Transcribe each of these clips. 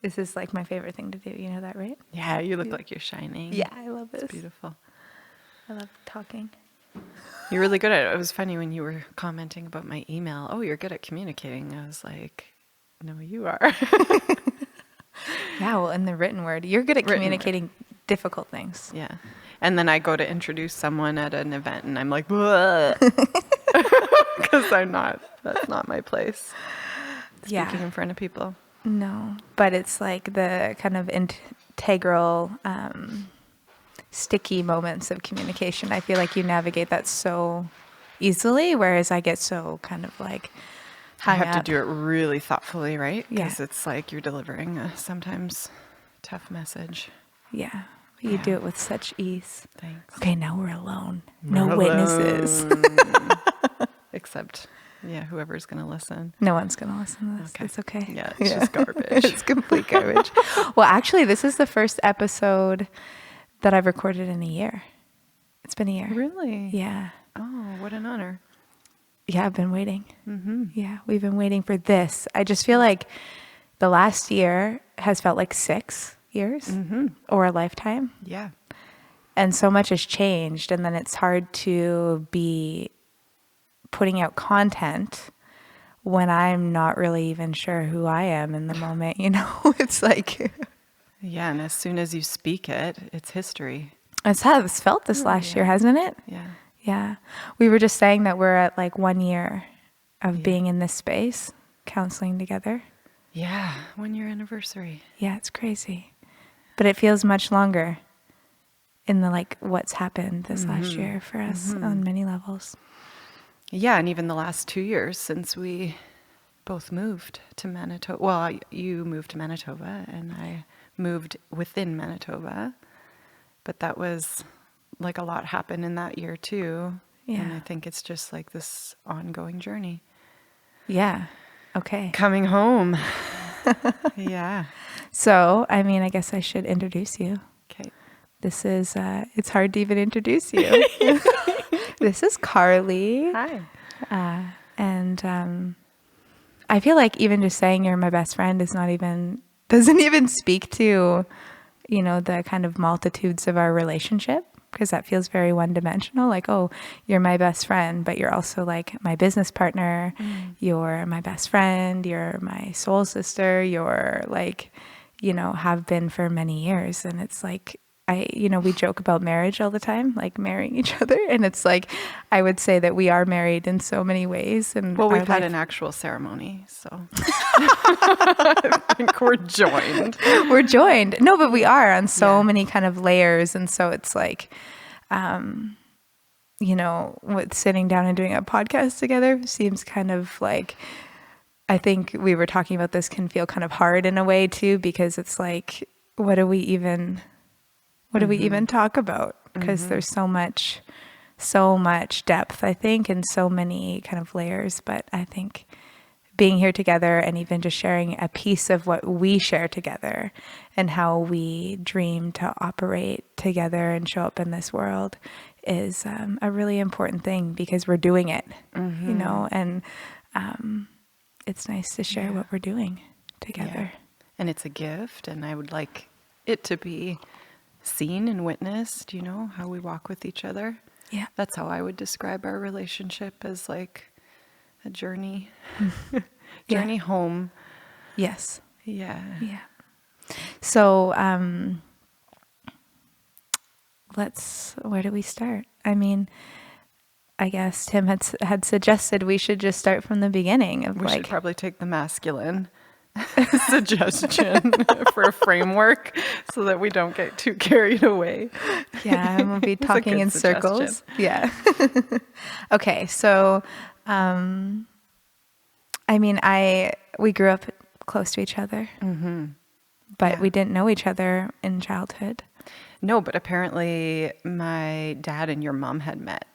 This is like my favorite thing to do. You know that, right? Yeah, you look like you're shining. Yeah, I love this. It's beautiful. I love talking. You're really good at it. It was funny when you were commenting about my email. Oh, you're good at communicating. I was like, no, you are. Yeah, well, in the written word, you're good at communicating difficult things. Yeah. And then I go to introduce someone at an event and I'm like, because that's not my place. Speaking in front of people. No, but it's like the kind of integral, sticky moments of communication. I feel like you navigate that so easily, whereas I get so kind of like hung I have up. to do it really thoughtfully, right? Yeah. Because it's like you're delivering a sometimes tough message. Yeah. You do it with such ease. Thanks. Okay, now we're alone. No witnesses. Except, whoever's going to listen. No one's going to listen to this. Okay. It's okay. Yeah, it's just garbage. It's complete garbage. Well, actually, this is the first episode that I've recorded in a year. It's been a year. Really? Yeah. Oh, what an honor. Yeah, I've been waiting. Mm-hmm. Yeah, we've been waiting for this. I just feel like the last year has felt like 6 years or a lifetime. Yeah. And so much has changed. And then it's hard to be putting out content when I'm not really even sure who I am in the moment. You know, it's like... Yeah, and as soon as you speak it, it's history. It's how it's felt this last year, hasn't it? Yeah. Yeah. We were just saying that we're at like 1 year of being in this space, counseling together. Yeah, 1 year anniversary. Yeah, it's crazy. But it feels much longer in the like what's happened this last year for us on many levels. Yeah, and even the last 2 years since we both moved to Manitoba. Well, you moved to Manitoba and I moved within Manitoba. But that was like a lot happened in that year too. Yeah. And I think it's just like this ongoing journey. Yeah. Okay. Coming home. Yeah. So, I mean, I guess I should introduce you. Okay. This is, it's hard to even introduce you. This is Karli. Hi. And I feel like even just saying you're my best friend doesn't even speak to, you know, the kind of multitudes of our relationship, because that feels very one-dimensional. Like, oh, you're my best friend, but you're also like my business partner. You're my best friend. You're my soul sister. You're like, you know, have been for many years. And it's like, we joke about marriage all the time, like marrying each other. And it's like, I would say that we are married in so many ways. And well, we've had an actual ceremony, so I think we're joined. We're joined. No, but we are on so many kind of layers. And so it's like, you know, with sitting down and doing a podcast together seems kind of like, I think we were talking about this can feel kind of hard in a way too, because it's like, what do we even talk about? Because there's so much depth, I think, and so many kind of layers. But I think being here together and even just sharing a piece of what we share together and how we dream to operate together and show up in this world is a really important thing, because we're doing it, you know, and it's nice to share what we're doing together. Yeah. And it's a gift, and I would like it to be seen and witnessed, you know, how we walk with each other. Yeah. That's how I would describe our relationship, as like a journey, home. Yes. Yeah. Yeah. So, where do we start? I mean, I guess Tim had suggested we should just start from the beginning of we should probably take the masculine suggestion for a framework so that we don't get too carried away. Yeah, and we'll be talking in circles. Yeah. Okay, so I mean, we grew up close to each other, but we didn't know each other in childhood. No, but apparently my dad and your mom had met.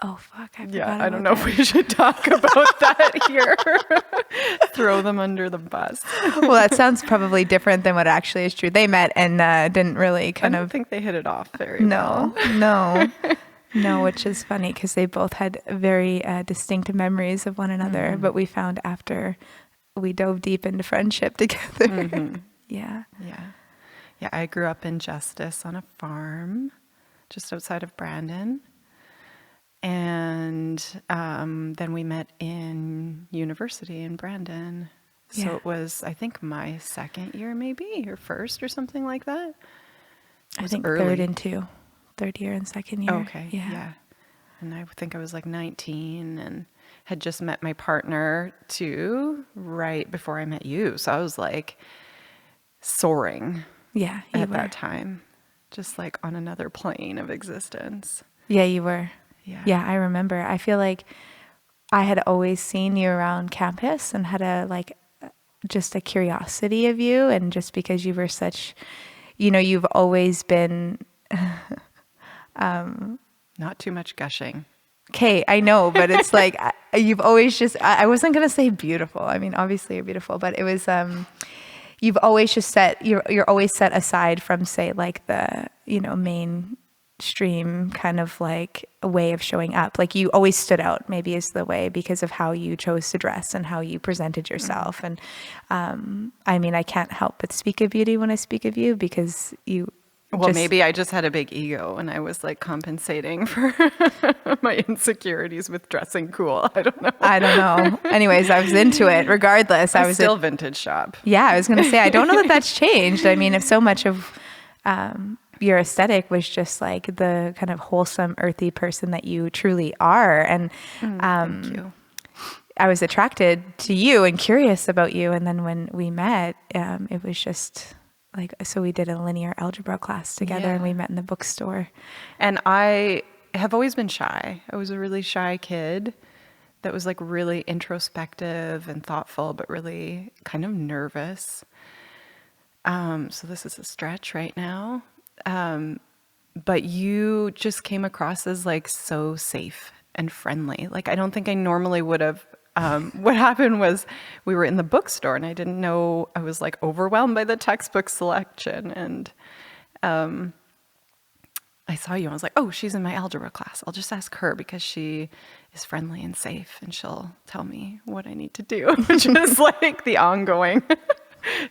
Oh, fuck. I forgot I don't know if we should talk about that here. Throw them under the bus. Well, that sounds probably different than what actually is true. They met and didn't really I don't think they hit it off very well. No, which is funny because they both had very distinct memories of one another. But we found after we dove deep into friendship together. Yeah. Yeah. Yeah, I grew up in Justice on a farm just outside of Brandon. And then we met in university in Brandon. So Yeah. it was, I think, my second year, maybe, or first, or something like that. It I was think early. third year and second year. Okay, Yeah. yeah. And I think I was like 19 and had just met my partner too, right before I met you. So I was like soaring Yeah, you at were. that time, just like on another plane of existence. Yeah, you were. Yeah. Yeah, I remember. I feel like I had always seen you around campus and had just a curiosity of you, and just because you were such, you've always been. Not too much gushing. Okay, I know, but it's like you've always just. I wasn't gonna say beautiful. I mean, obviously you're beautiful, but it was. You've always just you're always set aside from, say, like the mainstream kind of like a way of showing up. Like you always stood out, maybe is the way, because of how you chose to dress and how you presented yourself. And I mean, I can't help but speak of beauty when I speak of you, because you. Well, maybe I just had a big ego and I was like compensating for my insecurities with dressing cool. I don't know. I don't know. Anyways, I was into it regardless. I was still vintage shop. Yeah, I was going to say, I don't know that that's changed. I mean, if so much of your aesthetic was just like the kind of wholesome, earthy person that you truly are. And thank you. I was attracted to you and curious about you. And then when we met, it was just like, so we did a linear algebra class together, and we met in the bookstore. And I have always been shy. I was a really shy kid that was like really introspective and thoughtful, but really kind of nervous. So this is a stretch right now. But you just came across as like so safe and friendly. Like, I don't think I normally would have. What happened was we were in the bookstore and I didn't know, I was like overwhelmed by the textbook selection. And I saw you and I was like, oh, she's in my algebra class. I'll just ask her because she is friendly and safe and she'll tell me what I need to do, which is like the ongoing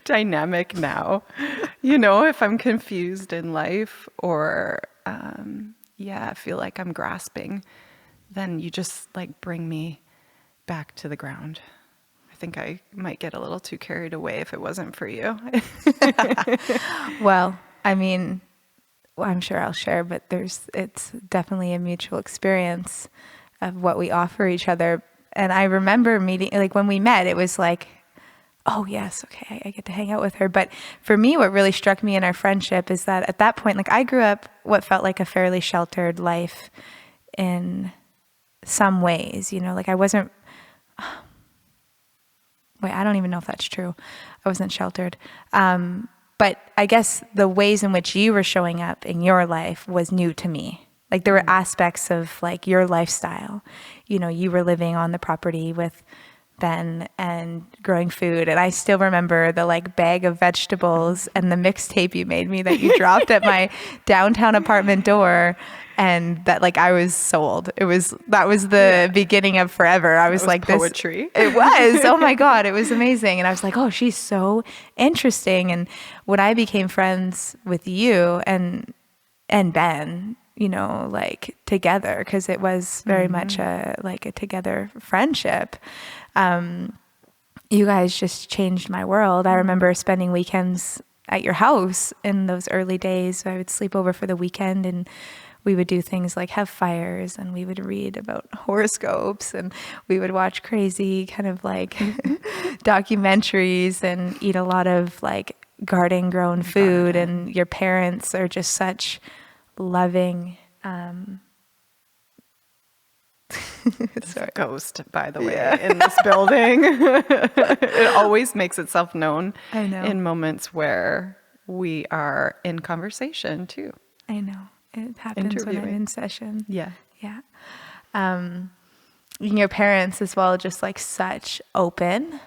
dynamic now. If I'm confused in life or, I feel like I'm grasping, then you just like bring me back to the ground. I think I might get a little too carried away if it wasn't for you. Well, I mean, I'm sure I'll share, but it's definitely a mutual experience of what we offer each other. And I remember meeting, like when we met, it was like, oh yes, okay, I get to hang out with her. But for me, what really struck me in our friendship is that at that point, like I grew up what felt like a fairly sheltered life in some ways, like I wasn't, wait, I don't even know if that's true. I wasn't sheltered. But I guess the ways in which you were showing up in your life was new to me. Like there were aspects of like your lifestyle. You were living on the property with Ben and growing food. And I still remember the like bag of vegetables and the mixtape you made me that you dropped at my downtown apartment door. And that like I was sold. That was the beginning of forever. I was like poetry. It was. Oh my God. It was amazing. And I was like, oh, she's so interesting. And when I became friends with you and Ben, like together, because it was very much a together friendship. You guys just changed my world. I remember spending weekends at your house in those early days. I would sleep over for the weekend and we would do things like have fires and we would read about horoscopes and we would watch crazy kind of like documentaries and eat a lot of like garden grown food. And your parents are just such loving, Sorry. A ghost, by the way, in this building. It always makes itself known in moments where we are in conversation too. I know. It happens when I'm in session. Yeah. Yeah. Your parents as well, just like such open,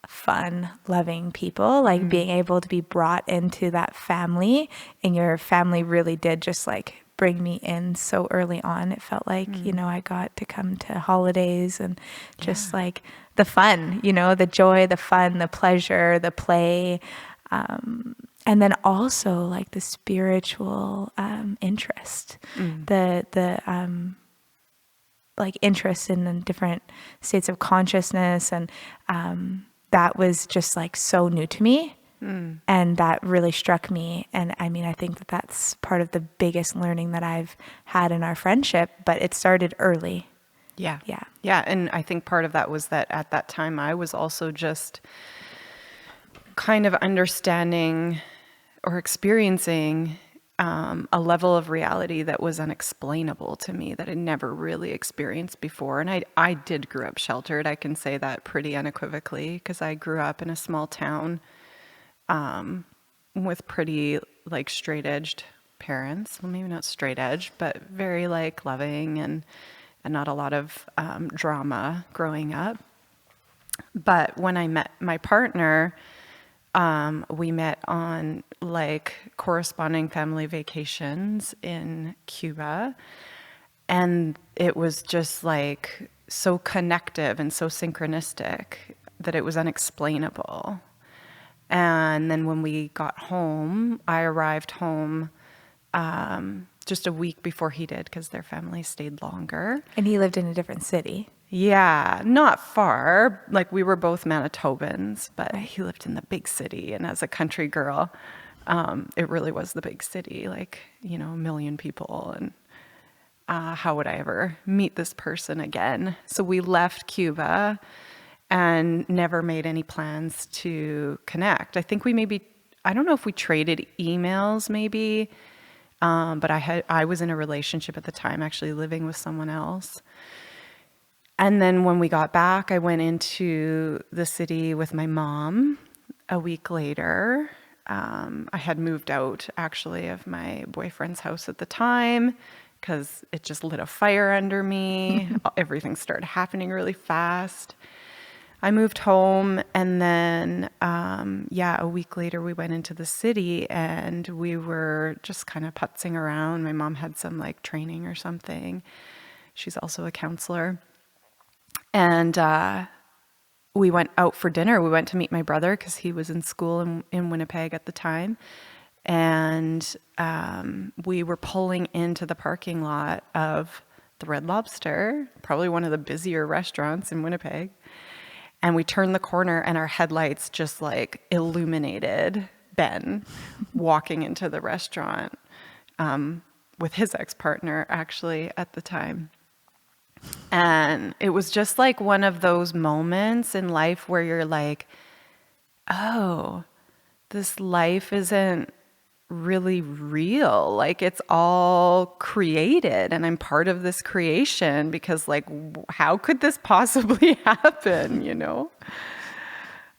fun, loving people, like being able to be brought into that family, and your family really did just like bring me in so early on. It felt like, I got to come to holidays and just like the fun, the joy, the fun, the pleasure, the play. And then also like the spiritual interest, the like interest in the different states of consciousness, and that was just like so new to me. And that really struck me. And I mean, I think that that's part of the biggest learning that I've had in our friendship, but it started early. Yeah. Yeah. Yeah. And I think part of that was that at that time, I was also just kind of understanding or experiencing a level of reality that was unexplainable to me, that I'd never really experienced before. And I did grow up sheltered. I can say that pretty unequivocally, because I grew up in a small town with pretty like straight edged parents. Well, maybe not straight edge, but very like loving and not a lot of drama growing up. But when I met my partner, we met on like corresponding family vacations in Cuba. And it was just like so connective and so synchronistic that it was unexplainable. And then when we got home, I arrived home just a week before he did, because their family stayed longer. And he lived in a different city. Yeah, not far. Like, we were both Manitobans, but he lived in the big city. And as a country girl, it really was the big city, like, you know, 1 million people. And how would I ever meet this person again? So we left Cuba and never made any plans to connect. I think we I don't know if we traded emails maybe, but I was in a relationship at the time, actually living with someone else. And then when we got back, I went into the city with my mom a week later. I had moved out actually of my boyfriend's house at the time, because it just lit a fire under me. Everything started happening really fast. I moved home, and then, a week later we went into the city, and we were just kind of putzing around. My mom had some like training or something. She's also a counselor. And we went out for dinner. We went to meet my brother, because he was in school in Winnipeg at the time. And we were pulling into the parking lot of the Red Lobster, probably one of the busier restaurants in Winnipeg. And we turned the corner, and our headlights just like illuminated Ben walking into the restaurant with his ex-partner actually at the time. And it was just like one of those moments in life where you're like, oh, this life isn't really real. Like, it's all created, and I'm part of this creation, because like, how could this possibly happen? You know,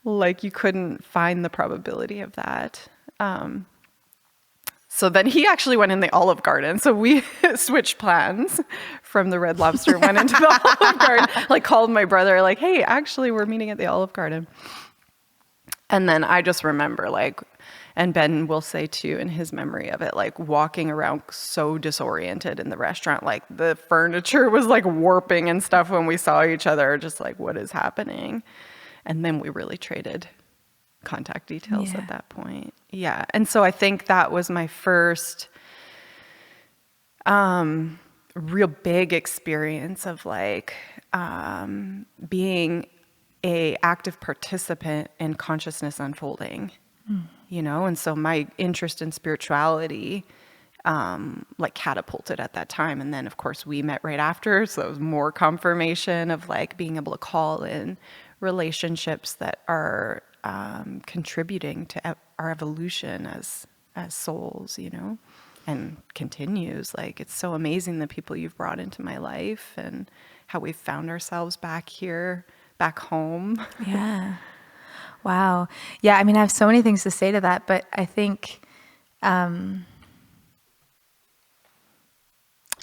like, you couldn't find the probability of that. So then he actually went in the Olive Garden. So we switched plans from the Red Lobster, went into the Olive Garden, like called my brother, like, hey, actually we're meeting at the Olive Garden. And then I just remember like, and Ben will say too in his memory of it, like walking around so disoriented in the restaurant, like the furniture was like warping and stuff when we saw each other, just like, what is happening? And then we really traded contact details at that point. Yeah. And so I think that was my first real big experience of like being a active participant in consciousness unfolding, you know? And so my interest in spirituality like catapulted at that time. And then of course we met right after. So it was more confirmation of like being able to call in relationships that are contributing to our evolution as souls, you know, and continues. Like, it's so amazing the people you've brought into my life and how we've found ourselves back here, back home. Yeah. Wow. Yeah. I mean, I have so many things to say to that, but I think,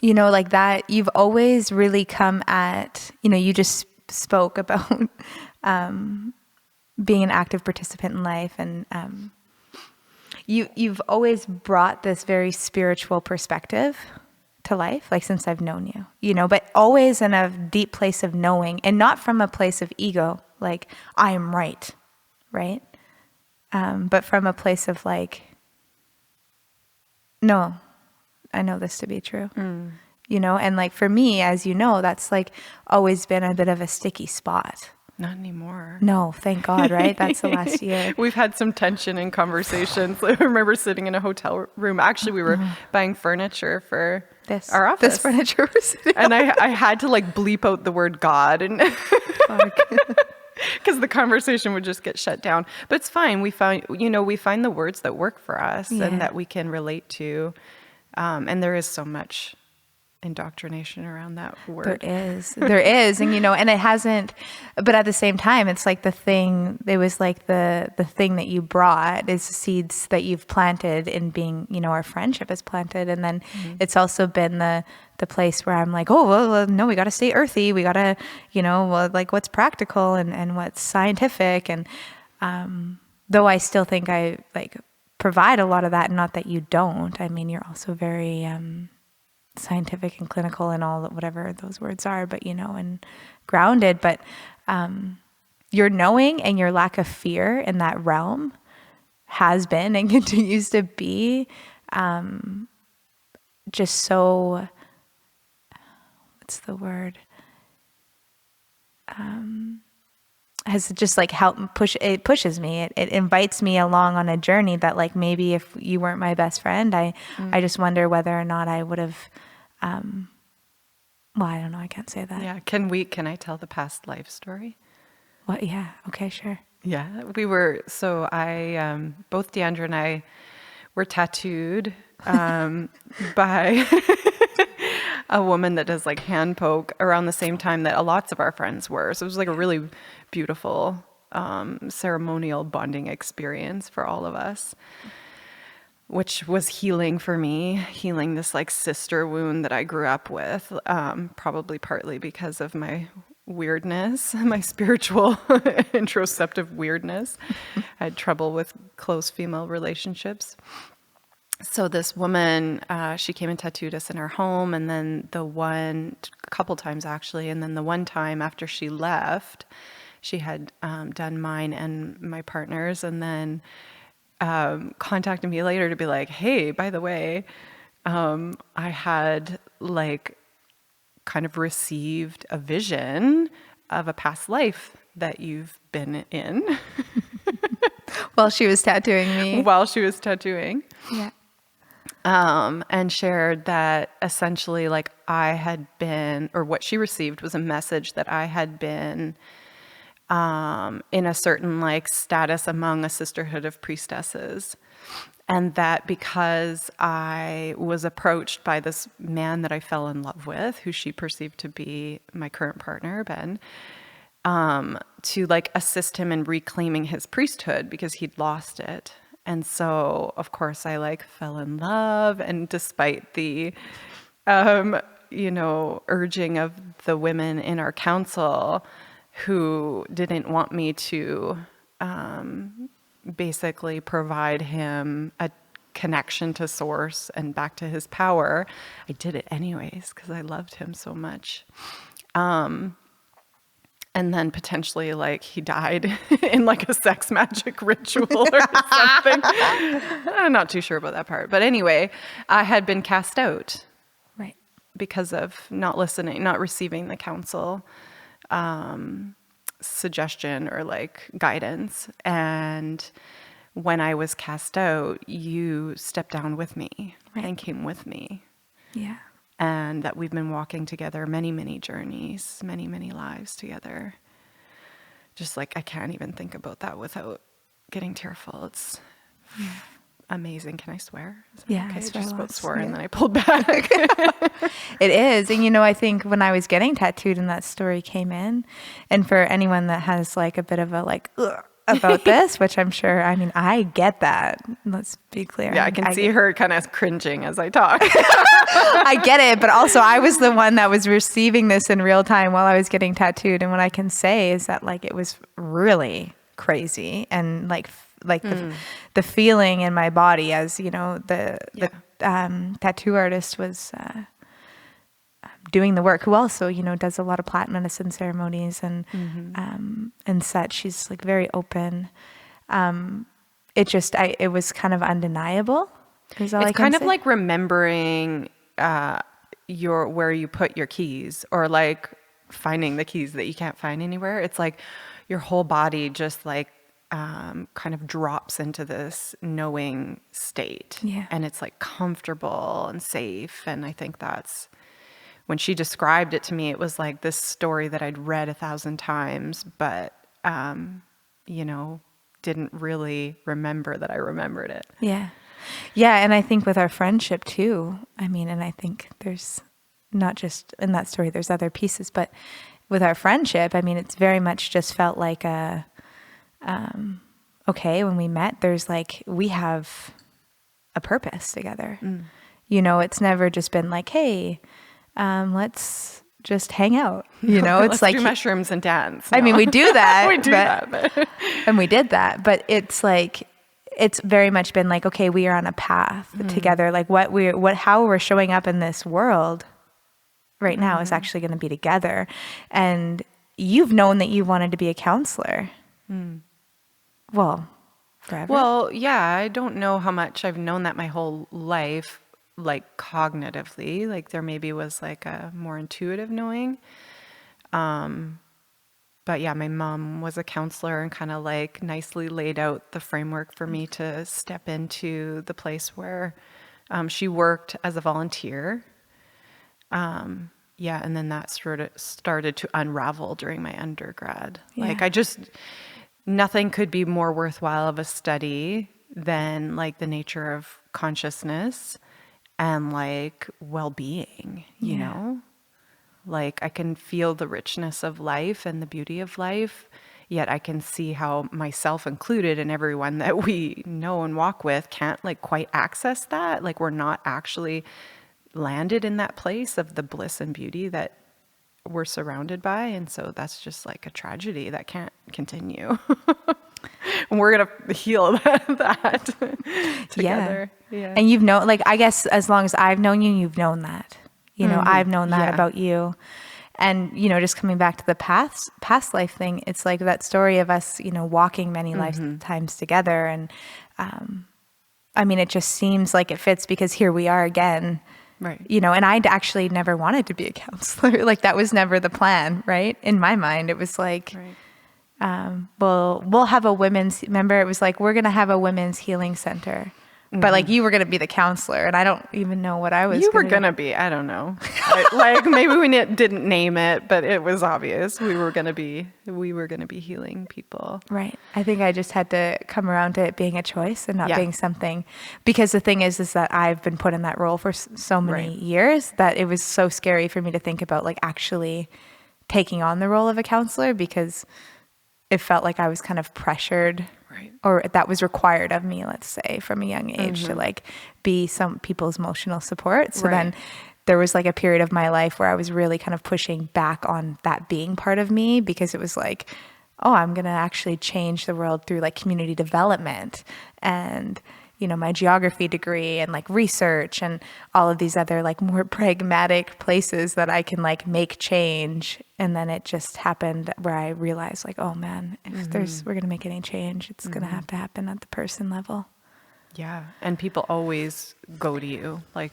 you know, like that, you've always really come at, you know, you just spoke about, being an active participant in life, and you've always brought this very spiritual perspective to life, like since I've known you, you know, but always in a deep place of knowing, and not from a place of ego, like I am right, but from a place of like, no, I know this to be true. You know, and like for me, as you know, that's like always been a bit of a sticky spot. Not anymore. No, thank God, right? That's the last year. We've had some tension in conversations. I remember sitting in a hotel room. Actually, we were buying furniture for our office. This furniture we're sitting and I had to like bleep out the word God, and because the conversation would just get shut down. But it's fine. We find the words that work for us and that we can relate to. And there is so much indoctrination around that word. There is. And, you know, and it hasn't, but at the same time, it's like the thing that you brought is seeds that you've planted in being, you know, our friendship is planted. And then it's also been the place where I'm like, oh, well, no, we got to stay earthy. We got to, you know, well, like what's practical and what's scientific. And, though I still think I like provide a lot of that, not that you don't, I mean, you're also very, scientific and clinical and all whatever those words are, but you know, and grounded, but your knowing and your lack of fear in that realm has been and continues to be just so, what's the word, has just like it pushes me, it invites me along on a journey that like maybe if you weren't my best friend, I just wonder whether or not I would have well, I don't know, I can't say that. Yeah, can I tell the past life story? What? Yeah, okay, sure. Yeah, I both Deandra and I were tattooed by a woman that does like hand poke around the same time that lots of our friends were. So it was like a really beautiful ceremonial bonding experience for all of us, which was healing for me, healing this like sister wound that I grew up with, probably partly because of my weirdness, my spiritual introspective weirdness. I had trouble with close female relationships. So this woman, she came and tattooed us in her home, and then a couple times actually, and then the one time after she left, she had done mine and my partner's, and then contacted me later to be like, hey, by the way, I had like kind of received a vision of a past life that you've been in. While she was tattooing me. While she was tattooing. Yeah. And shared that essentially like I had been, or what she received was a message that I had been in a certain like status among a sisterhood of priestesses. And that because I was approached by this man that I fell in love with, who she perceived to be my current partner, Ben, to like assist him in reclaiming his priesthood because he'd lost it. And so, of course, I like fell in love, and despite the, urging of the women in our council who didn't want me to basically provide him a connection to source and back to his power, I did it anyways because I loved him so much. And then potentially like he died in like a sex magic ritual or something. I'm not too sure about that part. But anyway, I had been cast out. Right. Because of not listening, not receiving the counsel suggestion or like guidance. And when I was cast out, you stepped down with me and came with me. Yeah. And that we've been walking together many, many journeys, many, many lives together. Just like I can't even think about that without getting tearful. It's amazing. Can I swear? Yeah, okay? I Just about swore, yeah. and then I pulled back. It is. And, I think when I was getting tattooed and that story came in, and for anyone that has like a bit of a like, ugh, about this, which I'm sure, I get that. Let's be clear. Yeah, I can see her kind of cringing as I talk. I get it, but also I was the one that was receiving this in real time while I was getting tattooed. And what I can say is that like it was really crazy, and like the feeling in my body as, the tattoo artist was doing the work, who also, does a lot of plant medicine ceremonies and such. She's like very open. it was kind of undeniable. Is all I It's can kind of say. like remembering where you put your keys, or like finding the keys that you can't find anywhere. It's like your whole body just like kind of drops into this knowing state. Yeah. And it's like comfortable and safe. And I think that's when she described it to me, it was like this story that I'd read 1,000 times, but, you know, didn't really remember that I remembered it. Yeah. Yeah. And I think with our friendship too, I mean, and I think there's not just in that story, there's other pieces, but with our friendship, I mean, it's very much just felt like okay, when we met, there's like, we have a purpose together. You know, it's never just been like, hey, let's just hang out. You know, it's Let's like do mushrooms and dance. I mean, we do that. We do that. And we did that, but it's like, it's very much been like, okay, we are on a path together. Like how we're showing up in this world right now is actually going to be together. And you've known that you wanted to be a counselor. Well, forever. Well, yeah, I don't know how much I've known that my whole life, like cognitively, like there maybe was like a more intuitive knowing. But yeah, my mom was a counselor and kind of like nicely laid out the framework for me to step into the place where she worked as a volunteer. Yeah, and then that sort of started to unravel during my undergrad. Yeah. Like nothing could be more worthwhile of a study than like the nature of consciousness and like well-being, you know? Like I can feel the richness of life and the beauty of life, yet I can see how myself included and everyone that we know and walk with can't like quite access that. Like we're not actually landed in that place of the bliss and beauty that we're surrounded by. And so that's just like a tragedy that can't continue. And we're going to heal that together. Yeah. And you've known, like, I guess as long as I've known you, you've known that. You know, I've known that about you. And, you know, just coming back to the past life thing, it's like that story of us, you know, walking many lifetimes together. And I mean, it just seems like it fits because here we are again. Right. You know, and I'd actually never wanted to be a counselor. Like that was never the plan, right? In my mind, it was like, we'll have a remember it was like, we're going to have a women's healing center. But like you were going to be the counselor, and I don't even know what I was. You were going to be, I don't know. Like maybe we didn't name it, but it was obvious we were going to be healing people. Right. I think I just had to come around to it being a choice and not being something, because the thing is that I've been put in that role for so many years that it was so scary for me to think about like actually taking on the role of a counselor, because it felt like I was kind of pressured. Right. Or that was required of me, let's say, from a young age to like be some people's emotional support. So then there was like a period of my life where I was really kind of pushing back on that being part of me, because it was like, oh, I'm going to actually change the world through like community development and, you know, my geography degree and like research and all of these other like more pragmatic places that I can like make change. And then it just happened where I realized like, oh man, if we're going to make any change, it's going to have to happen at the person level. Yeah. And people always go to you. Like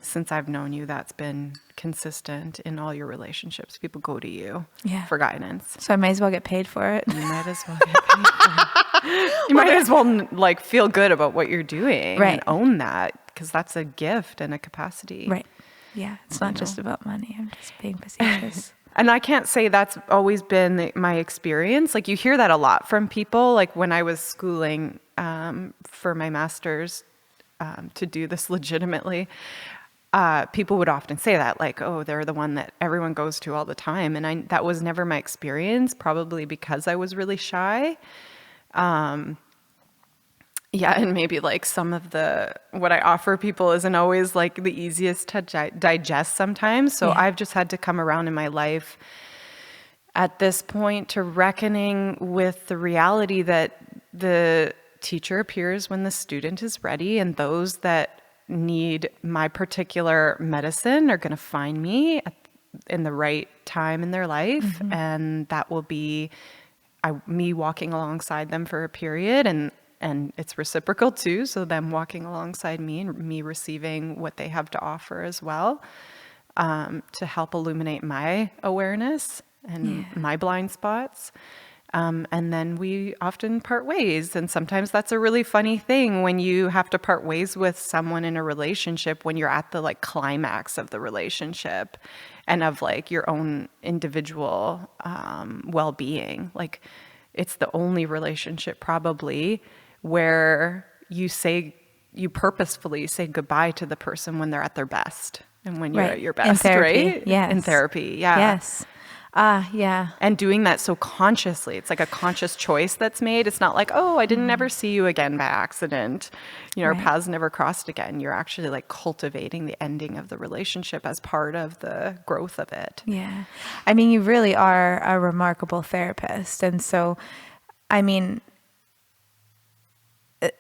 since I've known you, that's been consistent in all your relationships. People go to you for guidance. So I might as well get paid for it. You might as well get paid for it. You might as well like feel good about what you're doing and own that, because that's a gift and a capacity. Right. Yeah. It's not just about money. I'm just being facetious. And I can't say that's always been my experience. Like you hear that a lot from people. Like when I was schooling for my master's to do this legitimately, people would often say that, like, oh, they're the one that everyone goes to all the time. And that was never my experience, probably because I was really shy. Yeah, and maybe like some of what I offer people isn't always like the easiest to digest sometimes. So I've just had to come around in my life at this point to reckoning with the reality that the teacher appears when the student is ready, and those that need my particular medicine are going to find me in the right time in their life. And that will be me walking alongside them for a period. And and it's reciprocal too. So them walking alongside me and me receiving what they have to offer as well, to help illuminate my awareness and my blind spots. And then we often part ways. And sometimes that's a really funny thing when you have to part ways with someone in a relationship, when you're at the like climax of the relationship and of like your own individual well-being. Like it's the only relationship probably where you purposefully say goodbye to the person when they're at their best and when you're at your best, right? Yes. In therapy. Yeah. Yes. Yeah. And doing that so consciously. It's like a conscious choice that's made. It's not like, oh, I didn't ever see you again by accident. Our paths never crossed again. You're actually like cultivating the ending of the relationship as part of the growth of it. Yeah. I mean, you really are a remarkable therapist. And so, I mean,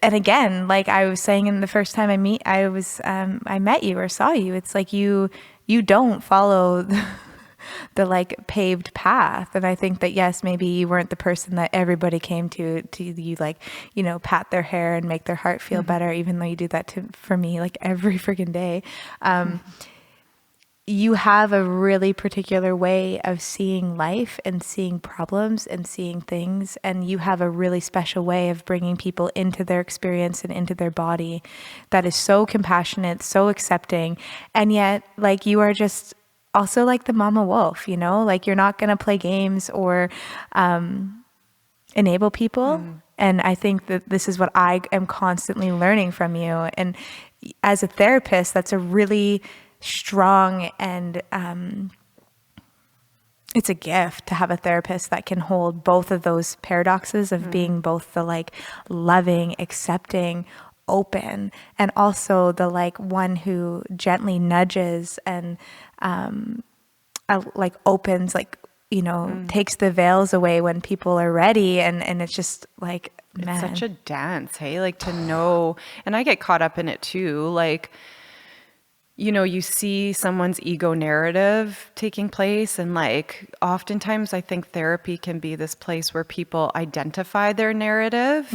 and again, like I was saying in the first time I met you or saw you, it's like you don't follow the like paved path. And I think that, yes, maybe you weren't the person that everybody came to you, like, pat their hair and make their heart feel better, even though you do that for me like every freaking day. You have a really particular way of seeing life and seeing problems and seeing things. And you have a really special way of bringing people into their experience and into their body that is so compassionate, so accepting. And yet, like, you are just also like the mama wolf, like you're not going to play games or enable people. And I think that this is what I am constantly learning from you. And as a therapist, that's a really strong and it's a gift to have a therapist that can hold both of those paradoxes of being both the like loving, accepting, open, and also the like one who gently nudges and like opens, like, takes the veils away when people are ready. And it's just like, man. It's such a dance, hey? Like to know, and I get caught up in it too. Like, you see someone's ego narrative taking place, and like oftentimes I think therapy can be this place where people identify their narrative,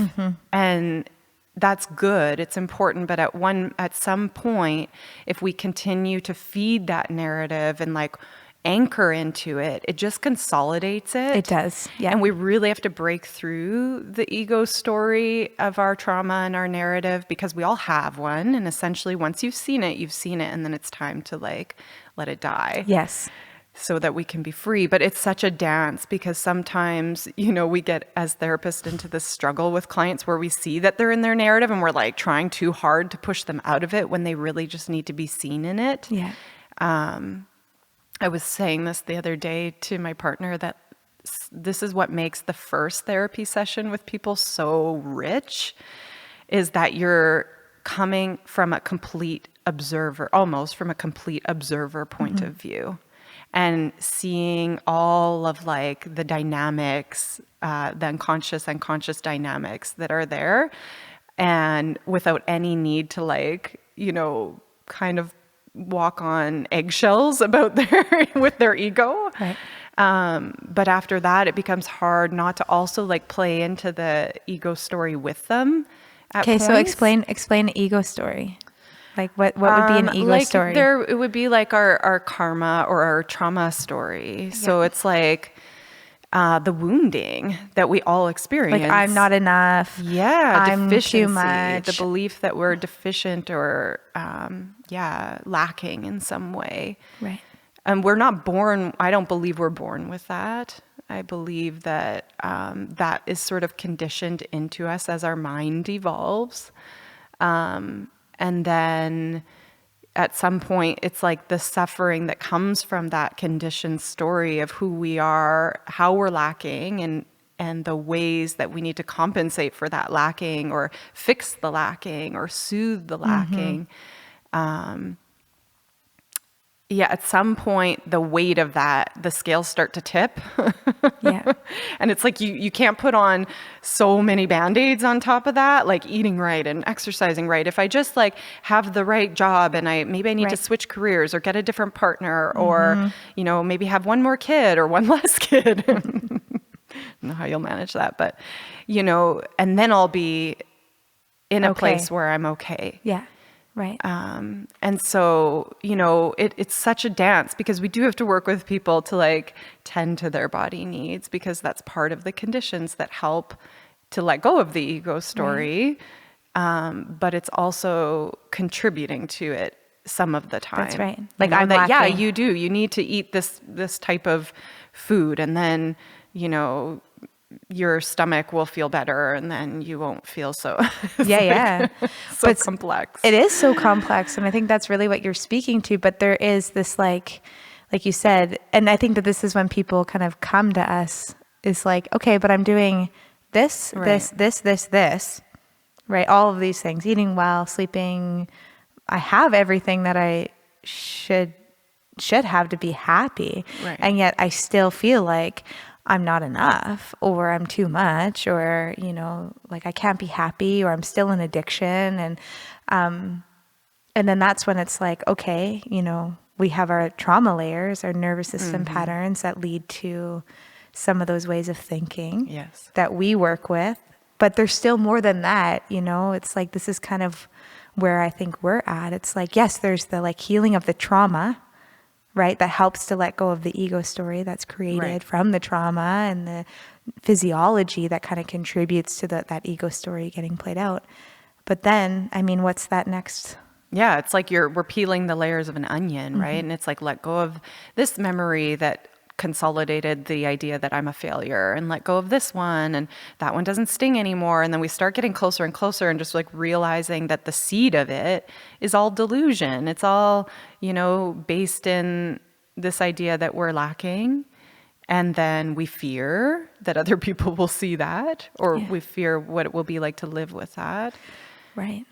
and that's good. It's important. But at some point, if we continue to feed that narrative and like anchor into it, it just consolidates it. It does. Yeah. And we really have to break through the ego story of our trauma and our narrative, because we all have one. And essentially once you've seen it, and then it's time to like let it die. Yes. So that we can be free. But it's such a dance, because sometimes, we get as therapists into this struggle with clients where we see that they're in their narrative and we're like trying too hard to push them out of it when they really just need to be seen in it. Yeah. I was saying this the other day to my partner, that this is what makes the first therapy session with people so rich, is that you're coming from a complete observer, almost from a complete observer point of view, and seeing all of like the dynamics, the unconscious dynamics that are there, and without any need to like, kind of walk on eggshells about with their ego. Right. But after that, it becomes hard not to also like play into the ego story with them. Okay, so explain the ego story. Like what would be an ego story? It would be like our karma or our trauma story. Yeah. So it's like the wounding that we all experience. Like, I'm not enough. Yeah, I'm deficiency, too much. the belief that we're deficient or lacking in some way. Right. And we're not born. I don't believe we're born with that. I believe that that is sort of conditioned into us as our mind evolves, and then at some point, it's like the suffering that comes from that conditioned story of who we are, how we're lacking, and the ways that we need to compensate for that lacking or fix the lacking or soothe the lacking. At some point, the weight of that, the scales start to tip. Yeah. And it's like you can't put on so many Band-Aids on top of that, like eating right and exercising right. If I just like have the right job and I need to switch careers or get a different partner or, maybe have one more kid or one less kid. I don't know how you'll manage that, but, and then I'll be in a place where I'm okay. Yeah. Right. And so, it's such a dance, because we do have to work with people to like tend to their body needs, because that's part of the conditions that help to let go of the ego story. Right. But it's also contributing to it some of the time. That's right. Like I'm lacking. Yeah, you do. You need to eat this type of food, and then, your stomach will feel better, and then you won't feel so so but complex. It is so complex, and I think that's really what you're speaking to. But there is this like you said, and I think that this is when people kind of come to us, is like, okay, but I'm doing this, right. this, right? All of these things, eating well, sleeping. I have everything that I should have to be happy, right. And yet I still feel like I'm not enough, or I'm too much, or, like I can't be happy, or I'm still in addiction. And then that's when it's like, okay, we have our trauma layers, our nervous system mm-hmm. patterns that lead to some of those ways of thinking that we work with. But there's still more than that, it's like, this is kind of where I think we're at. It's like, yes, there's the like healing of the trauma, right? That helps to let go of the ego story that's created right. from the trauma, and the physiology that kind of contributes to that ego story getting played out. But then, I mean, what's that next? Yeah, it's like we're peeling the layers of an onion, right? Mm-hmm. And it's like, let go of this memory that consolidated the idea that I'm a failure, and let go of this one, and that one doesn't sting anymore. And then we start getting closer and closer, and just like realizing that the seed of it is all delusion. It's all, based in this idea that we're lacking. And then we fear that other people will see that, or we fear what it will be like to live with that. Right.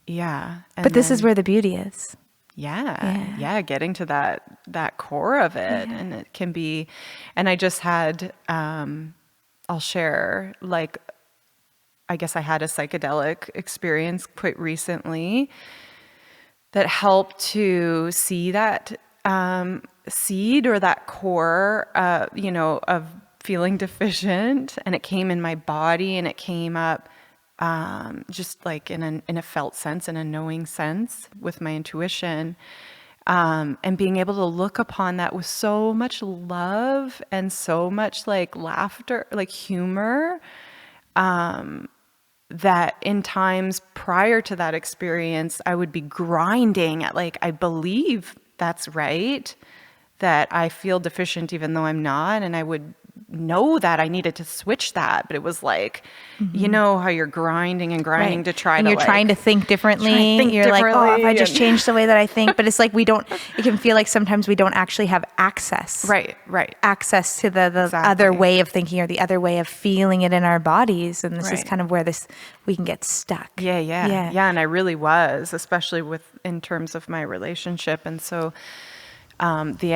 Yeah. But this is where the beauty is. Yeah, getting to that core of it. Yeah. And it can be, and I just had, I'll share, like, I guess I had a psychedelic experience quite recently that helped to see that seed, or that core, of feeling deficient. And it came in my body, and it came up just like in a felt sense, in a knowing sense, with my intuition, and being able to look upon that with so much love and so much like laughter, like humor, that in times prior to that experience, I would be grinding at like, I believe that's right, that I feel deficient even though I'm not, and I would know that I needed to switch that, but it was like, mm-hmm. How you're grinding and grinding right. to try, and to you're trying to think differently. You're like, oh, if I just change the way that I think, but it's like it can feel like sometimes we don't actually have access. Right. Access to the exactly. other way of thinking, or the other way of feeling it in our bodies. And this is kind of where we can get stuck. Yeah. And I really was, especially in terms of my relationship. And so the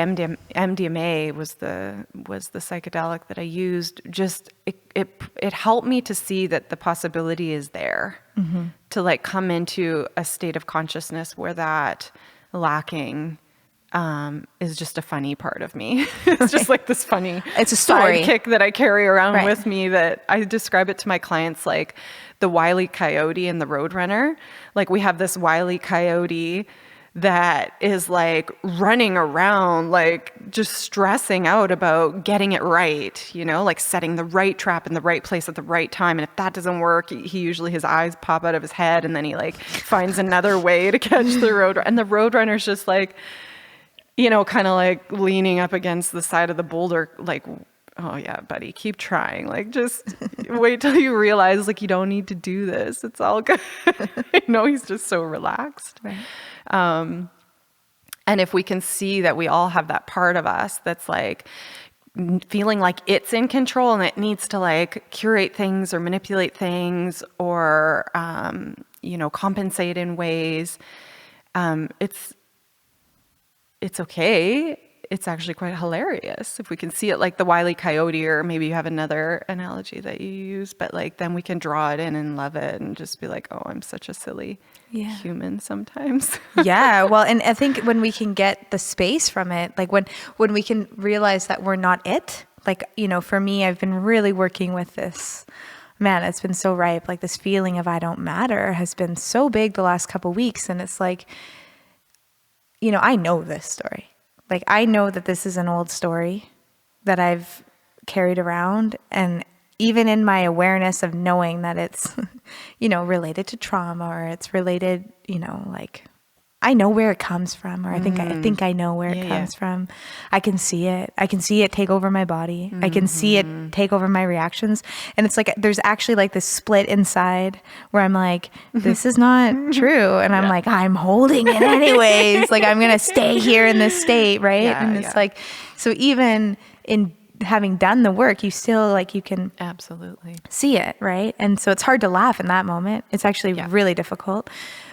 MDMA was the psychedelic that I used. Just it helped me to see that the possibility is there, mm-hmm. to like come into a state of consciousness where that lacking is just a funny part of me. It's just like this funny, it's a story sidekick that I carry around with me, that I describe it to my clients like the Wile E. Coyote and the Roadrunner. Like, we have this Wile E. Coyote that is like running around, like just stressing out about getting it right, like setting the right trap in the right place at the right time. And if that doesn't work, he usually, his eyes pop out of his head, and then he like finds another way to catch the road. And the Roadrunner's just like, kind of like leaning up against the side of the boulder, like, oh yeah, buddy, keep trying. Like, just wait till you realize, like, you don't need to do this. It's all good. He's just so relaxed. Right. And if we can see that we all have that part of us that's like feeling like it's in control, and it needs to like curate things or manipulate things, or, compensate in ways, it's okay. It's actually quite hilarious if we can see it like the Wile E. Coyote, or maybe you have another analogy that you use, but like then we can draw it in and love it, and just be like, oh, I'm such a silly human sometimes. Yeah. Well, and I think when we can get the space from it, like when we can realize that we're not it, like, for me, I've been really working with this man, it's been so ripe. Like this feeling of I don't matter has been so big the last couple weeks. And it's like, you know, I know this story. Like I know that this is an old story that I've carried around. And even in my awareness of knowing that it's, you know, related to trauma, or it's related, you know, like I know where it comes from, or I think I know where it comes from. I can see it. I can see it take over my body. I can see it take over my reactions. And it's like there's actually like this split inside where I'm like, this is not true. And I'm like, I'm holding it anyways. Like I'm going to stay here in this state, right? And it's like, so even in having done the work, you still like, you can absolutely see it, right? And so it's hard to laugh in that moment. It's actually really difficult.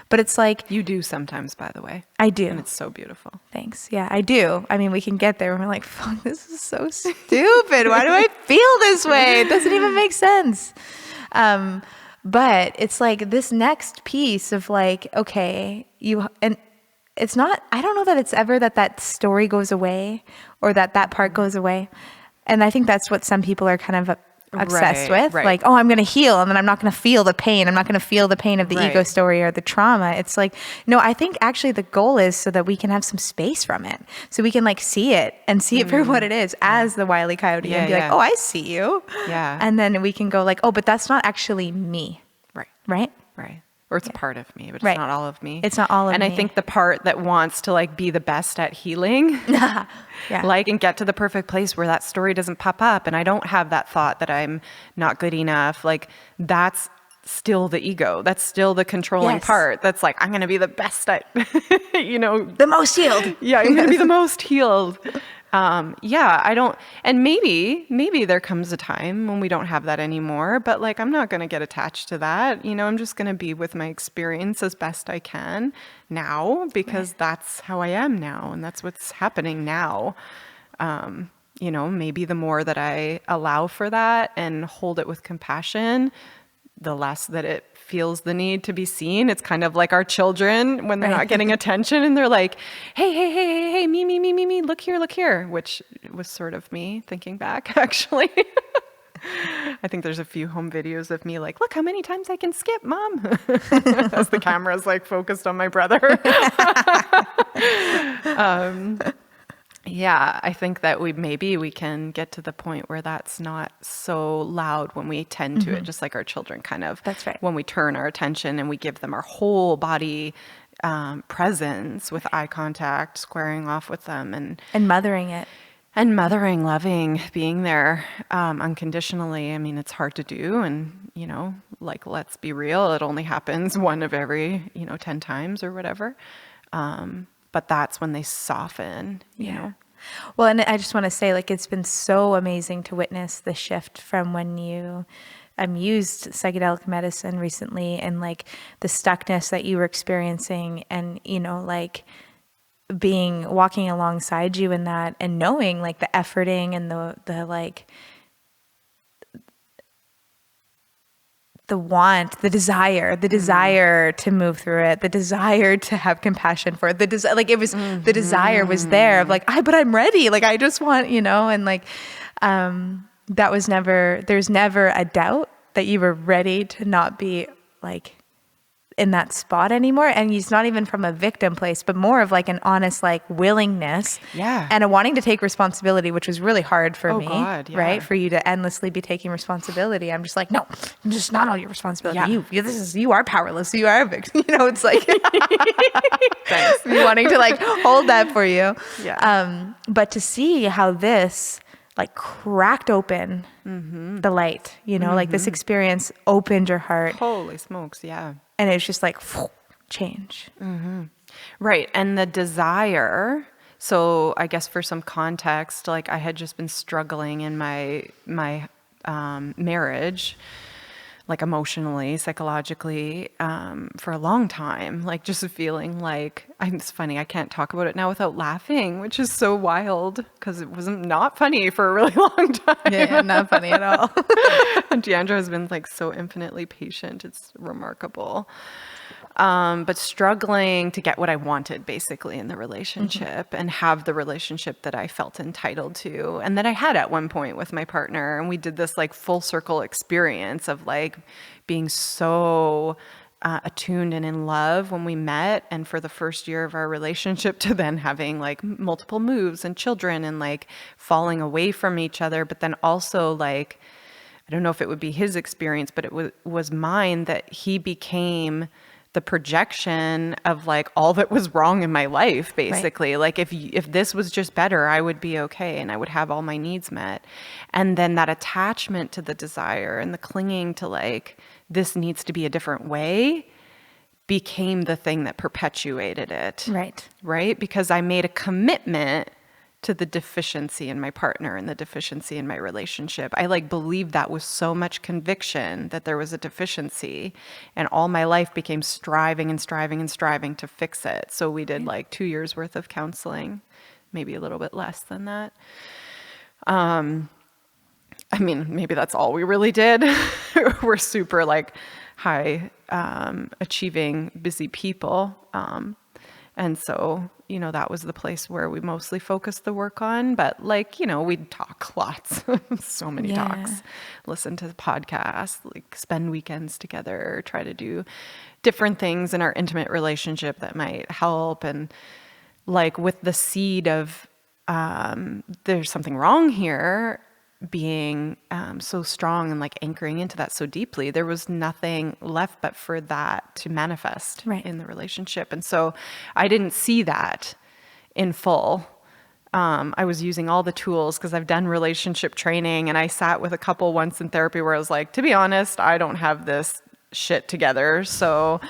But it's like... You do sometimes, by the way. I do. And it's so beautiful. Thanks. Yeah, I do. I mean, we can get there and we're like, fuck, this is so stupid. Why do I feel this way? It doesn't even make sense. But it's like this next piece of like, okay, and it's not, I don't know that it's ever that story goes away or that part goes away. And I think that's what some people are kind of obsessed with, like, oh, I'm going to heal and then I'm not going to feel the pain. I'm not going to feel the pain of the ego story or the trauma. It's like, no, I think actually the goal is so that we can have some space from it. So we can like see it and see it for what it is as the Wile E. Coyote and be like, oh, I see you. Yeah. And then we can go like, oh, but that's not actually me. Right. Or it's a part of me, but it's not all of me. It's not all of me. And I think the part that wants to like be the best at healing, like, and get to the perfect place where that story doesn't pop up and I don't have that thought that I'm not good enough, like that's still the ego. That's still the controlling part. That's like, I'm going to be the best at, you know. The most healed. Yeah, I'm going to be the most healed. I don't, and maybe there comes a time when we don't have that anymore, but like, I'm not going to get attached to that. You know, I'm just going to be with my experience as best I can now, because that's how I am now. And that's what's happening now. You know, maybe the more that I allow for that and hold it with compassion, the less that it feels the need to be seen. It's kind of like our children when they're not getting attention and they're like, hey, me, look here, which was sort of me thinking back, actually. I think there's a few home videos of me like, look how many times I can skip, Mom. As the camera's like focused on my brother. I think that we can get to the point where that's not so loud when we tend to it, just like our children kind of. That's right. When we turn our attention and we give them our whole body presence with eye contact, squaring off with them and mothering it. And mothering, loving, being there unconditionally. I mean, it's hard to do. And, you know, like, let's be real. It only happens one of every, 10 times or whatever. But that's when they soften, you know. Well, and I just want to say, like, it's been so amazing to witness the shift from when you used psychedelic medicine recently and, like, the stuckness that you were experiencing and, like, walking alongside you in that and knowing, like, the efforting and the like, the want, the desire to move through it, the desire to have compassion for it, the desire was there of like, but I'm ready. Like, I just want, and like, there's never a doubt that you were ready to not be like in that spot anymore. And it's not even from a victim place, but more of like an honest, like, willingness and a wanting to take responsibility, which was really hard for me, right? For you to endlessly be taking responsibility. I'm just like, no, just not all your responsibility. You are powerless. You are a victim. It's like, me wanting to like hold that for you. But to see how this like cracked open the light, like this experience opened your heart. Holy smokes. Yeah. And it's just like change. Right. And the desire. So I guess for some context, like I had just been struggling in my marriage, like emotionally, psychologically, for a long time, like just feeling like, it's funny, I can't talk about it now without laughing, which is so wild because it wasn't not funny for a really long time. Yeah, not funny at all. And Deandra has been like so infinitely patient. It's remarkable. but struggling to get what I wanted basically in the relationship and have the relationship that I felt entitled to and that I had at one point with my partner. And we did this like full circle experience of like being so attuned and in love when we met, and for the first year of our relationship to then having like multiple moves and children and like falling away from each other, but then also like, I don't know if it would be his experience, but it was mine, that he became the projection of like all that was wrong in my life, basically. Right. Like if this was just better, I would be okay and I would have all my needs met. And then that attachment to the desire and the clinging to like, this needs to be a different way, became the thing that perpetuated it. Right. Right? Because I made a commitment to the deficiency in my partner and the deficiency in my relationship. I like believed that with so much conviction that there was a deficiency, and all my life became striving and striving and striving to fix it. So we did like 2 years worth of counseling, maybe a little bit less than that. I mean, maybe that's all we really did. We're super like high achieving, busy people. And so, you know, that was the place where we mostly focused the work on. But like, you know, we'd talk lots, so many talks, listen to podcasts, like spend weekends together, try to do different things in our intimate relationship that might help. And like with the seed of there's something wrong here being so strong and like anchoring into that so deeply, there was nothing left but for that to manifest in the relationship. And so I didn't see that in full. I was using all the tools because I've done relationship training, and I sat with a couple once in therapy where I was like, to be honest, I don't have this shit together. So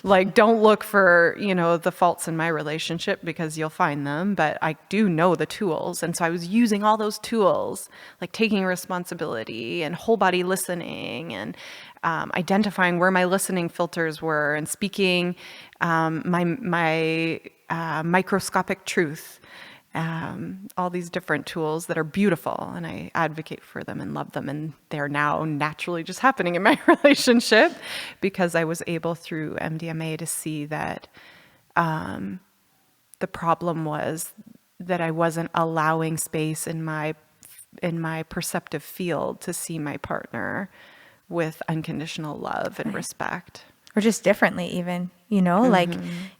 like, don't look for, you know, the faults in my relationship because you'll find them, but I do know the tools. And so I was using all those tools, like taking responsibility and whole body listening and identifying where my listening filters were and speaking my microscopic truth. All these different tools that are beautiful, and I advocate for them and love them, and they're now naturally just happening in my relationship because I was able through MDMA to see that the problem was that I wasn't allowing space in my perceptive field to see my partner with unconditional love and respect. Or just differently even, you know, like,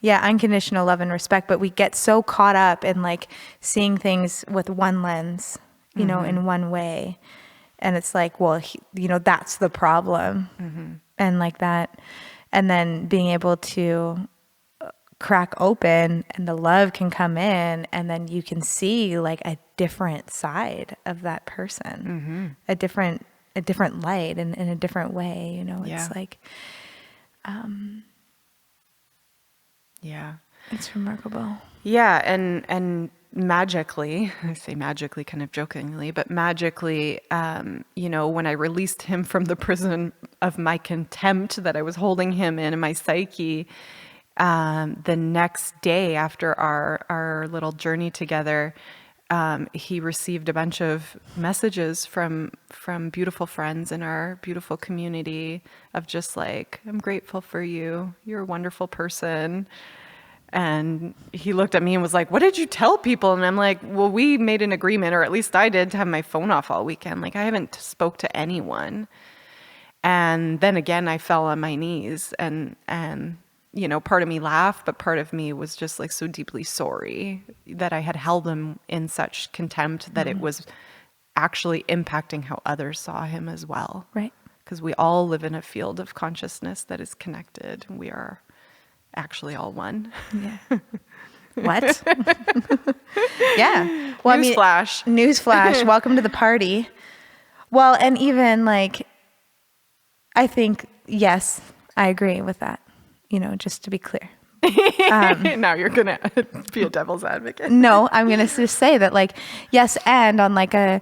unconditional love and respect, but we get so caught up in like seeing things with one lens, you know, in one way. And it's like, well, you know, that's the problem. And like that, and then being able to crack open and the love can come in, and then you can see like a different side of that person, a different light and in a different way, you know, it's like, it's remarkable. Yeah. And magically, I say magically kind of jokingly, but magically, you know, when I released him from the prison of my contempt that I was holding him in my psyche, the next day after our little journey together, he received a bunch of messages from beautiful friends in our beautiful community of just like, I'm grateful for you. You're a wonderful person. And he looked at me and was like, what did you tell people? And I'm like, well, we made an agreement, or at least I did, to have my phone off all weekend. Like I haven't spoke to anyone. And then again, I fell on my knees and you know, part of me laughed, but part of me was just like so deeply sorry that I had held him in such contempt that it was actually impacting how others saw him as well. Right. Because we all live in a field of consciousness that is connected. We are actually all one. Yeah. What? Yeah. Well, Newsflash. Newsflash. Welcome to the party. Well, and even like, I think, yes, I agree with that. You know, just to be clear. Now you're going to be a devil's advocate. No, I'm going to just say that like, yes. And on like a,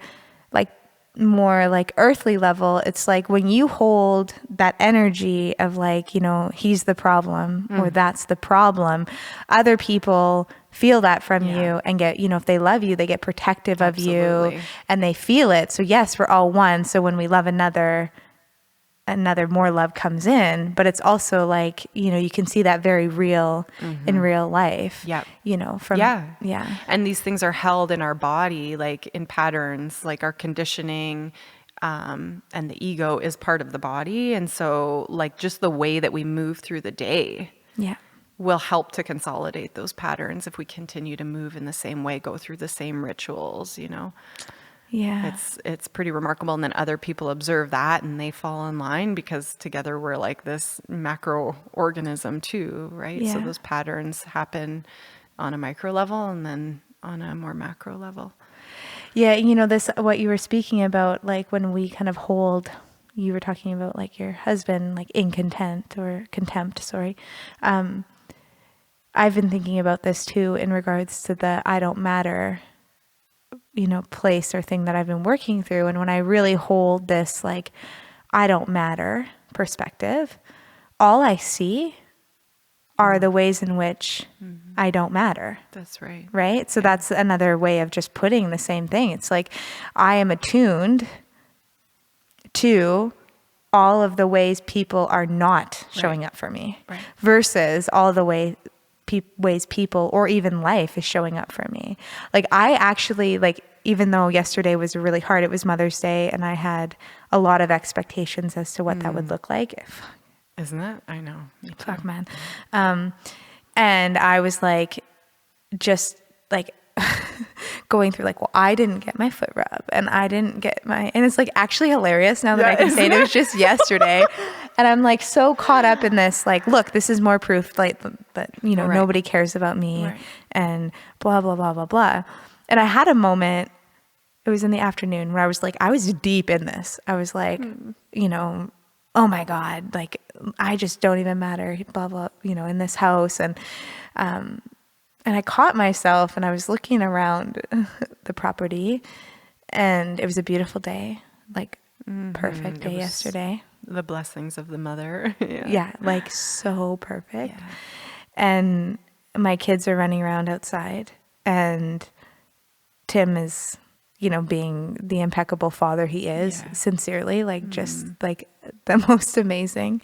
like more like earthly level, it's like when you hold that energy of like, you know, he's the problem or that's the problem, other people feel that from you and get, you know, if they love you, they get protective of you and they feel it. So yes, we're all one. So when we love another, another more love comes in, but it's also like, you know, you can see that very real in real life. Yep. You know, from yeah. And these things are held in our body, like in patterns, like our conditioning, and the ego is part of the body. And so like just the way that we move through the day will help to consolidate those patterns if we continue to move in the same way, go through the same rituals, you know. Yeah. It's pretty remarkable. And then other people observe that and they fall in line because together we're like this macro organism too, right? Yeah. So those patterns happen on a micro level and then on a more macro level. Yeah, you know, this, what you were speaking about, like when we kind of hold, you were talking about like your husband, like in contempt, sorry. I've been thinking about this too in regards to the I don't matter, you know, place or thing that I've been working through. And when I really hold this, like, I don't matter perspective, all I see are the ways in which I don't matter. That's right. Right? So that's another way of just putting the same thing. It's like I am attuned to all of the ways people are not showing up for me versus all the ways people or even life is showing up for me. Like I actually, like, even though yesterday was really hard, it was Mother's Day and I had a lot of expectations as to what that would look like. Isn't it? I know. Fuck, man. And I was like, just like going through like, well, I didn't get my foot rub and I didn't get my, and it's like actually hilarious now that I can say it. It was just yesterday. And I'm like so caught up in this, like, look, this is more proof like that, you know, nobody cares about me and blah, blah, blah, blah, blah. And I had a moment, it was in the afternoon where I was like, I was deep in this. I was like, you know, oh my God, like I just don't even matter, blah, blah, you know, in this house. And I caught myself and I was looking around the property and it was a beautiful day, like perfect day yesterday. The blessings of the mother. Yeah, like so perfect. Yeah. And my kids are running around outside and Tim is, you know, being the impeccable father he is, sincerely, like just like the most amazing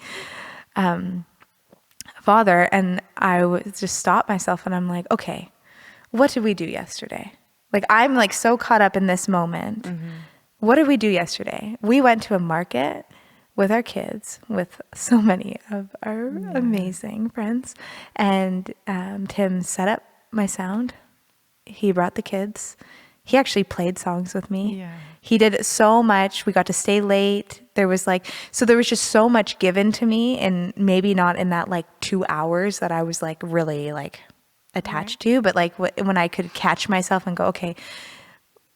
father. And I would just stop myself and I'm like, okay, what did we do yesterday? Like, I'm like so caught up in this moment. What did we do yesterday? We went to a market with our kids, with so many of our amazing friends. And Tim set up my sound. He brought the kids. He actually played songs with me. Yeah. He did so much. We got to stay late. There was like, so there was just so much given to me, and maybe not in that like 2 hours that I was like really like attached to, but like when I could catch myself and go, okay,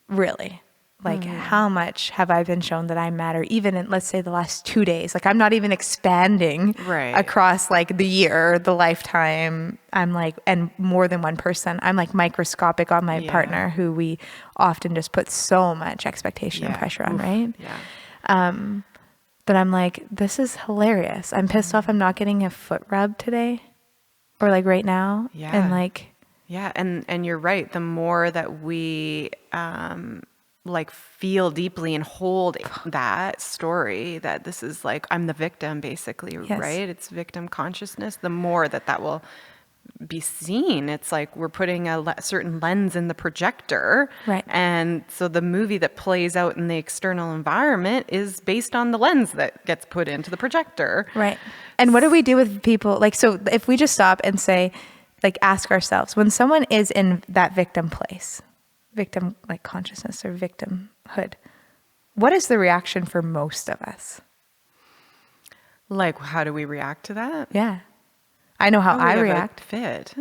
really, like how much have I been shown that I matter, even in, let's say, the last 2 days? Like I'm not even expanding across like the year, the lifetime. I'm like, and more than one person. I'm like microscopic on my partner, who we often just put so much expectation and pressure on, right? But I'm like, this is hilarious. I'm pissed off I'm not getting a foot rub today or like right now. And like, and you're right. The more that we like feel deeply and hold that story, that this is like, I'm the victim basically, right? It's victim consciousness. The more that will be seen, it's like we're putting a certain lens in the projector. And so the movie that plays out in the external environment is based on the lens that gets put into the projector. And what do we do with people? Like, so if we just stop and say, like, ask ourselves, when someone is in that victim place, victim like consciousness or victimhood, what is the reaction for most of us? Like, how do we react to that? I know how I react. Fit.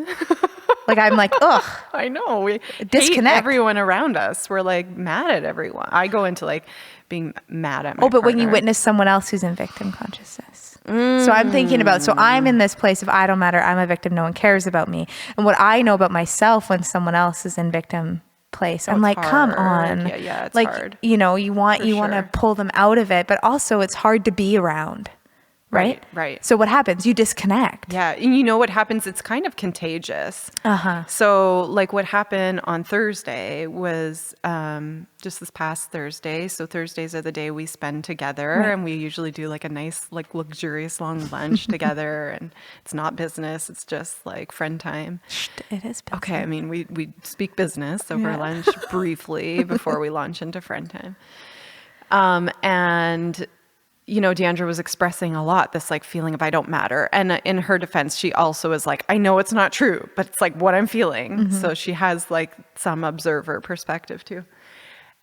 Like I'm like, ugh. I know. We disconnect hate everyone around us. We're like mad at everyone. I go into like being mad at my but partner. when you witness someone else who's in victim consciousness. So I'm thinking about, so I'm in this place of I don't matter, I'm a victim, no one cares about me. And what I know about myself when someone else is in victim place, I'm like, come on. It's like, hard. you know, you want to pull them out of it, but also it's hard to be around. right? Right. So what happens? You disconnect. Yeah. And you know what happens? It's kind of contagious. So like what happened on Thursday was just this past Thursday. So Thursdays are the day we spend together, and we usually do like a nice, like luxurious long lunch together. And it's not business. It's just like friend time. It is business. Okay. I mean, we speak business over lunch briefly before we launch into friend time. And you know, Deandra was expressing a lot this like feeling of I don't matter. And in her defense, she also is like, I know it's not true, but it's like what I'm feeling. So she has like some observer perspective too.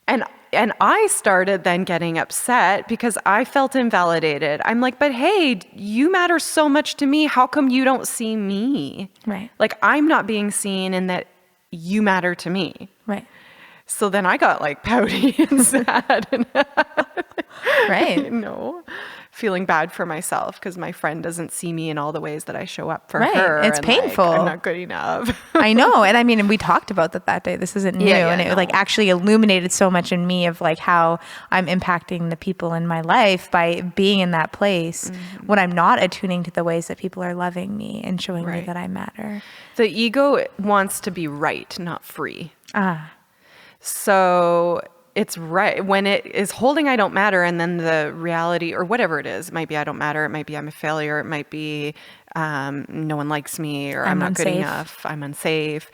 And I started then getting upset because I felt invalidated. I'm like, but hey, you matter so much to me. How come you don't see me? Right. Like I'm not being seen in that you matter to me. Right. So then I got like pouty and sad and right. Feeling bad for myself because my friend doesn't see me in all the ways that I show up for Right. her. It's and, painful. Like, I'm not good enough. I know. And I mean, and we talked about that day. This isn't new. And it like actually illuminated so much in me of like how I'm impacting the people in my life by being in that place when I'm not attuning to the ways that people are loving me and showing me that I matter. The ego wants to be right, not free. So it's right when it is holding I don't matter, and then the reality or whatever it is, it might be I don't matter, it might be I'm a failure, it might be no one likes me, or I'm not good enough, I'm unsafe.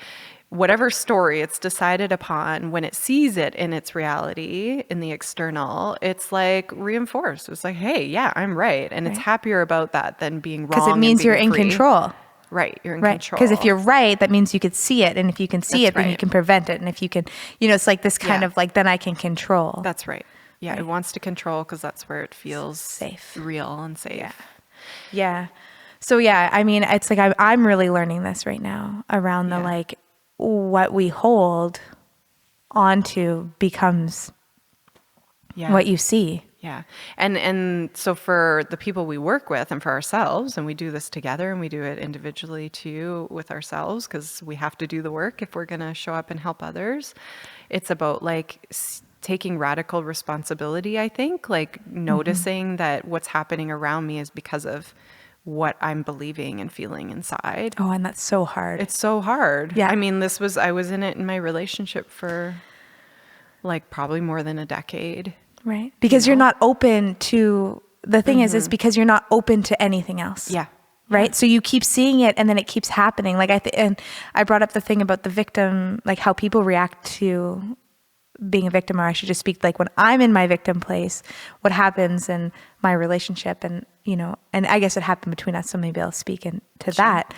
Whatever story it's decided upon, when it sees it in its reality, in the external, it's like reinforced. It's like, hey, yeah, I'm right. And it's happier about that than being wrong. Because it means you're in control. Right, you're in control. Because if you're right, that means you could see it. And if you can see it, then you can prevent it. And if you can, you know, it's like this kind of like, then I can control. That's right. Yeah, it wants to control because that's where it feels safe, real and safe. Yeah. So yeah, I mean, it's like I'm really learning this right now around the like what we hold onto becomes what you see. Yeah. And so for the people we work with and for ourselves, and we do this together and we do it individually too with ourselves because we have to do the work if we're going to show up and help others. It's about like taking radical responsibility, I think, like noticing that what's happening around me is because of what I'm believing and feeling inside. Oh, and that's so hard. It's so hard. Yeah. I mean, I was in it in my relationship for like probably more than a decade. Right. Because you're not open to, the thing is because you're not open to anything else. Yeah. Right. So you keep seeing it and then it keeps happening. Like and I brought up the thing about the victim, like how people react to being a victim, or I should just speak like when I'm in my victim place, what happens in my relationship, and, you know, and I guess it happened between us. So maybe I'll speak into that,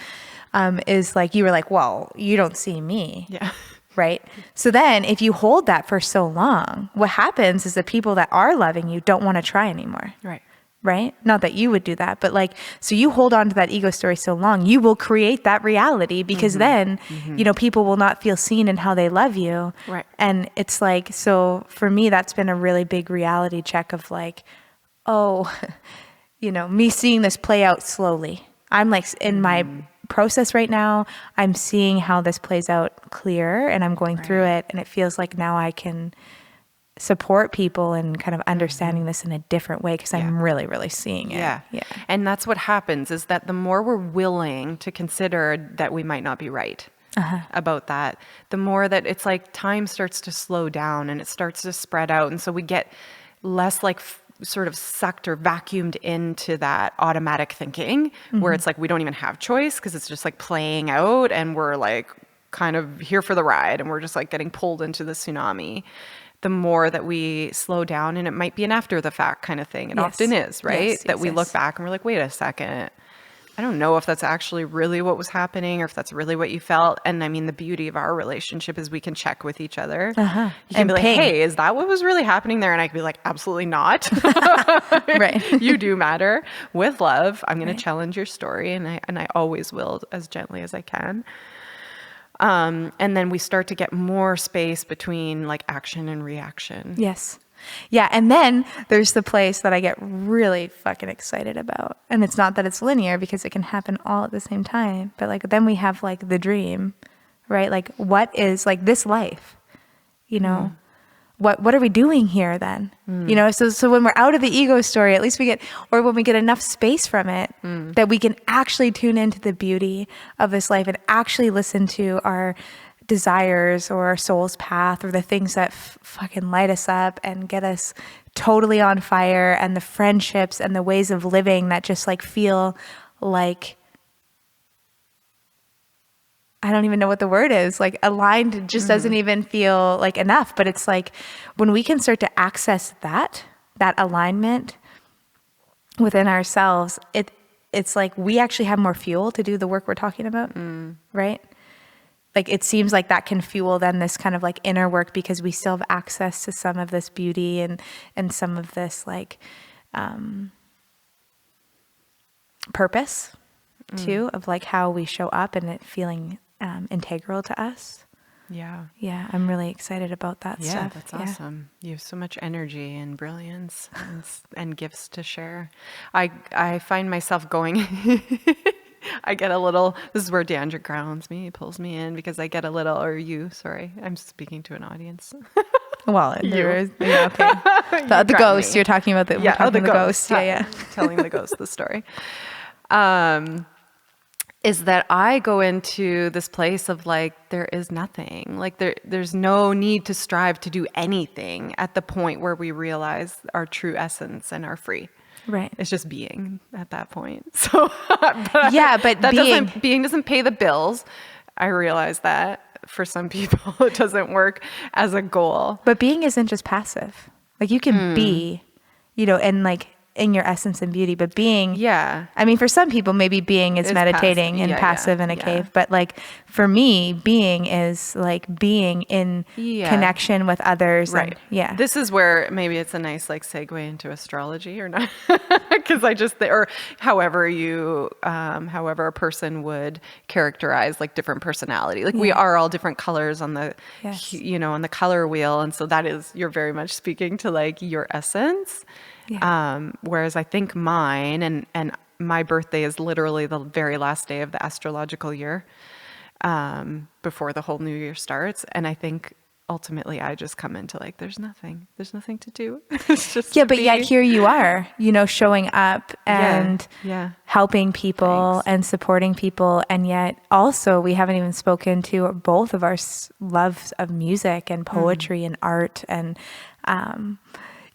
is like, you were like, well, you don't see me. Yeah. Right. So then if you hold that for so long, what happens is the people that are loving you don't want to try anymore. Right. Right. Not that you would do that, but like, so you hold on to that ego story so long, you will create that reality because then, you know, people will not feel seen in how they love you. Right. And it's like, so for me, that's been a really big reality check of like, oh, you know, me seeing this play out slowly. I'm like in my process right now, I'm seeing how this plays out clear, and I'm going through it, and it feels like now I can support people and kind of understanding this in a different way because I'm really, really seeing it. Yeah. And that's what happens is that the more we're willing to consider that we might not be right about that, the more that it's like time starts to slow down and it starts to spread out. And so we get less like sort of sucked or vacuumed into that automatic thinking where it's like we don't even have choice because it's just like playing out and we're like kind of here for the ride and we're just like getting pulled into the tsunami. The more that we slow down, and it might be an after the fact kind of thing. It often is, right? That we look back and we're like, wait a second. I don't know if that's actually really what was happening or if that's really what you felt. And I mean, the beauty of our relationship is we can check with each other. You can and be like, ping. hey, is that what was really happening there? And I can be like, absolutely not. Right. You do matter. With love, I'm going to challenge your story. And I always will, as gently as I can. And then we start to get more space between like action and reaction. Yes. Yeah. And then there's the place that I get really fucking excited about. And it's not that it's linear because it can happen all at the same time. But like, then we have like the dream, right? Like what is like this life, you know, what are we doing here then? You know, so when we're out of the ego story, at least we get, or when we get enough space from it, that we can actually tune into the beauty of this life and actually listen to our desires or our soul's path or the things that fucking light us up and get us totally on fire, and the friendships and the ways of living that just like feel like, I don't even know what the word is, like aligned. It just doesn't even feel like enough. But it's like when we can start to access that alignment within ourselves, it's like we actually have more fuel to do the work we're talking about, right? Like it seems like that can fuel then this kind of like inner work, because we still have access to some of this beauty and some of this like purpose too, of like how we show up and it feeling integral to us. Yeah. Yeah, I'm really excited about that stuff. Yeah, that's awesome. You have so much energy and brilliance and gifts to share. I find myself going, I get a little, this is where Deandra grounds me, pulls me in, because I get a little, or you, sorry, I'm speaking to an audience. Well, there is, yeah, okay. The ghost, you're talking about the ghost. Yeah. Telling the ghost the story. Is that I go into this place of like, there is nothing. Like there's no need to strive to do anything at the point where we realize our true essence and are free. Right. It's just being at that point. So but being doesn't pay the bills. I realize that for some people it doesn't work as a goal. But being isn't just passive. Like you can be, you know, and like in your essence and beauty, but being, I mean, for some people, maybe being is meditating and passive in a cave, but like for me, being is like being in connection with others. Right. And, this is where maybe it's a nice like segue into astrology or not, because or however a person would characterize like different personality. Like we are all different colors on the, on the color wheel. And so that is, you're very much speaking to like your essence. Whereas I think mine and my birthday is literally the very last day of the astrological year, before the whole new year starts. And I think ultimately I just come into like, there's nothing to do. It's just but yet here you are, you know, showing up and helping people and supporting people. And yet also we haven't even spoken to both of our loves of music and poetry and art and,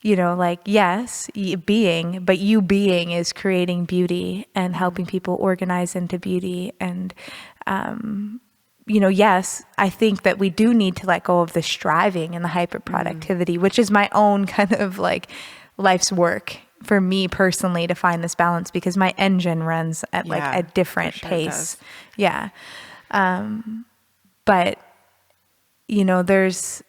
you know, like, yes, being, but you being is creating beauty and helping people organize into beauty. And, you know, yes, I think that we do need to let go of the striving and the hyper productivity, which is my own kind of like life's work for me personally to find this balance, because my engine runs at like a different pace. But, you know, there's,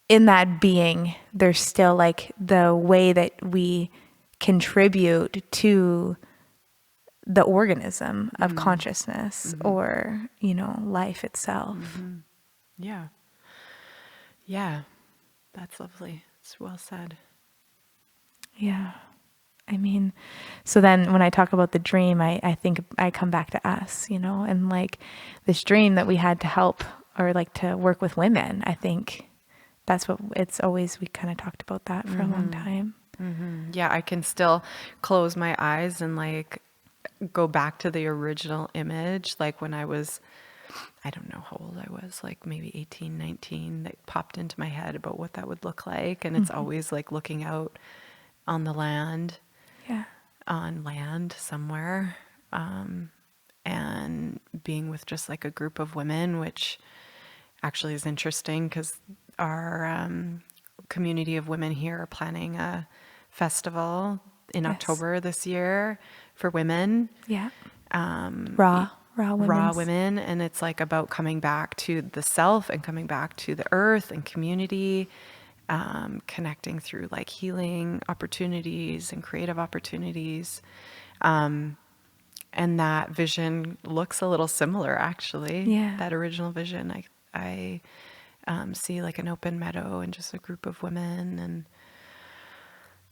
in that being, there's still like the way that we contribute to the organism of consciousness or, you know, life itself. Yeah, that's lovely. It's well said. Yeah. I mean, so then when I talk about the dream, I think I come back to us, you know, and like this dream that we had to help or like to work with women. I think that's what it's always, we kind of talked about that for a long time. Yeah, I can still close my eyes and like go back to the original image, like when I was, I don't know how old I was, like maybe 18, 19, that popped into my head about what that would look like. And it's always like looking out on the land, on land somewhere, and being with just like a group of women, which actually is interesting because our community of women here are planning a festival in October this year for women. Raw women. And it's like about coming back to the self and coming back to the earth and community, connecting through like healing opportunities and creative opportunities. And that vision looks a little similar, actually. That original vision, I see like an open meadow and just a group of women, and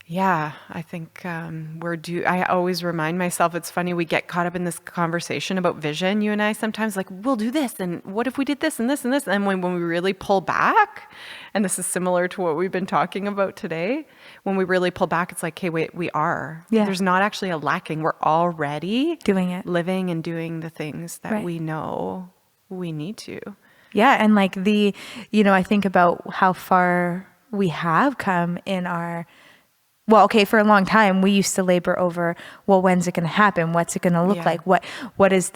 Yeah, I think I always remind myself, it's funny, we get caught up in this conversation about vision, you and I sometimes, like, we'll do this, and what if we did this and this and this? And when we really pull back, and this is similar to what we've been talking about today, when we really pull back, it's like, hey, wait, we are. Yeah. There's not actually a lacking. We're already doing it, living and doing the things that we know we need to. Yeah, and like I think about how far we have come in our. Well, okay, for a long time, we used to labor over, well, when's it going to happen? What's it going to look like? What is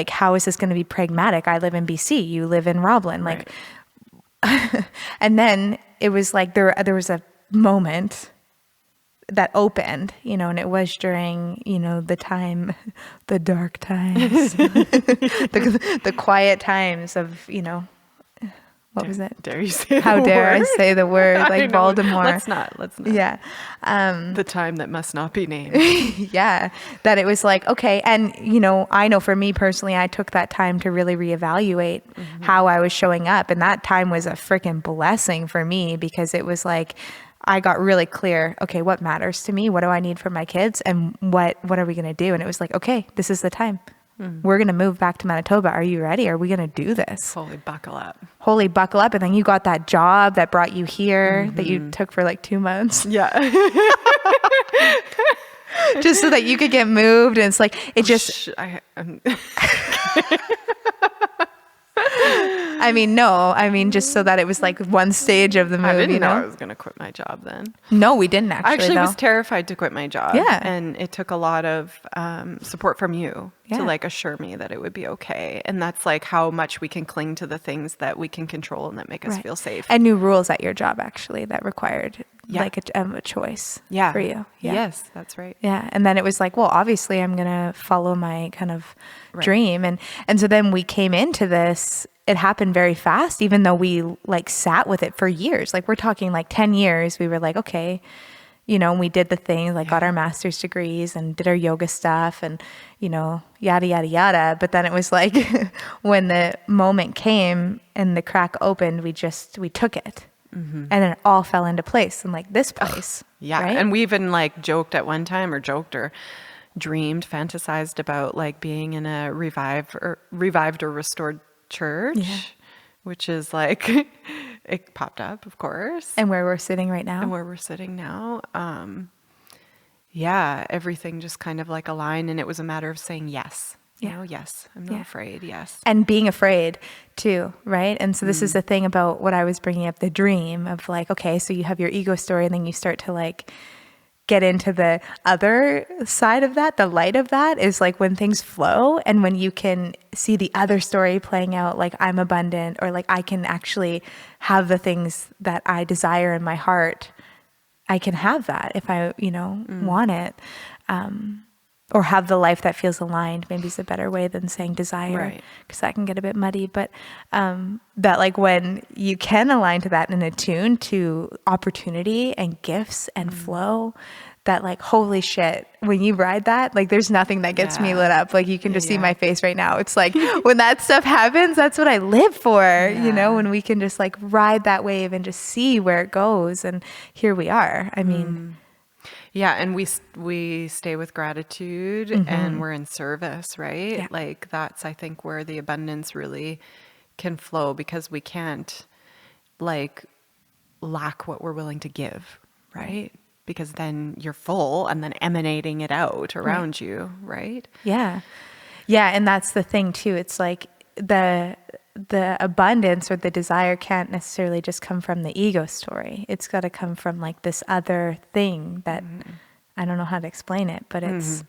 how is this going to be pragmatic? I live in BC, you live in Roblin. Right. And then it was like, there was a moment that opened, and it was during, the dark times, the quiet times of, what was it? Dare you say How the dare word? I say the word, like Voldemort? Let's not. Yeah. The time that must not be named. Yeah. That it was like, okay. And, I know for me personally, I took that time to really reevaluate how I was showing up. And that time was a freaking blessing for me, because it was like, I got really clear, okay, what matters to me? What do I need for my kids? And what are we going to do? And it was like, okay, this is the time. We're going to move back to Manitoba. Are you ready? Are we going to do this? Holy buckle up. And then you got that job that brought you here that you took for like 2 months. Yeah. Just so that you could get moved. And it's like, it just... just so that it was like one stage of the move. I didn't know I was going to quit my job then. No, we didn't actually. I actually was terrified to quit my job. Yeah. And it took a lot of support from you to like assure me that it would be okay. And that's like how much we can cling to the things that we can control and that make us feel safe. And new rules at your job actually that required like a choice for you. Yeah. Yes, that's right. Yeah. And then it was like, well, obviously I'm going to follow my kind of dream. And so then we came into this. It happened very fast, even though we like sat with it for years. Like we're talking like 10 years. We were like, okay, we did the things, like got our master's degrees and did our yoga stuff and, yada, yada, yada. But then it was like when the moment came and the crack opened, we took it. And then it all fell into place in like this place. Yeah. Right? And we even like joked at one time or dreamed, fantasized about like being in a revived or restored church, which is like, it popped up, of course. And where we're sitting right now. Everything just kind of like aligned, and it was a matter of saying yes. Yes, I'm not afraid, yes. And being afraid too, right? And so this is the thing about what I was bringing up, the dream of like, okay, so you have your ego story, and then you start to like get into the other side of that. The light of that is like when things flow and when you can see the other story playing out, like I'm abundant, or like I can actually have the things that I desire in my heart. I can have that if I, want it. Or have the life that feels aligned, maybe is a better way than saying desire, because that can get a bit muddy. But that like when you can align to that and attune to opportunity and gifts and flow, that like, holy shit, when you ride that, like there's nothing that gets me lit up. Like you can just see my face right now. It's like when that stuff happens, that's what I live for, when we can just like ride that wave and just see where it goes. And here we are. I mean... Yeah, and we stay with gratitude and we're in service, right? Yeah. Like that's, I think, where the abundance really can flow, because we can't like lack what we're willing to give, right? Because then you're full and then emanating it out around you, right? Yeah. Yeah, and that's the thing too. It's like the abundance or the desire can't necessarily just come from the ego story. It's got to come from like this other thing that I don't know how to explain it, but it's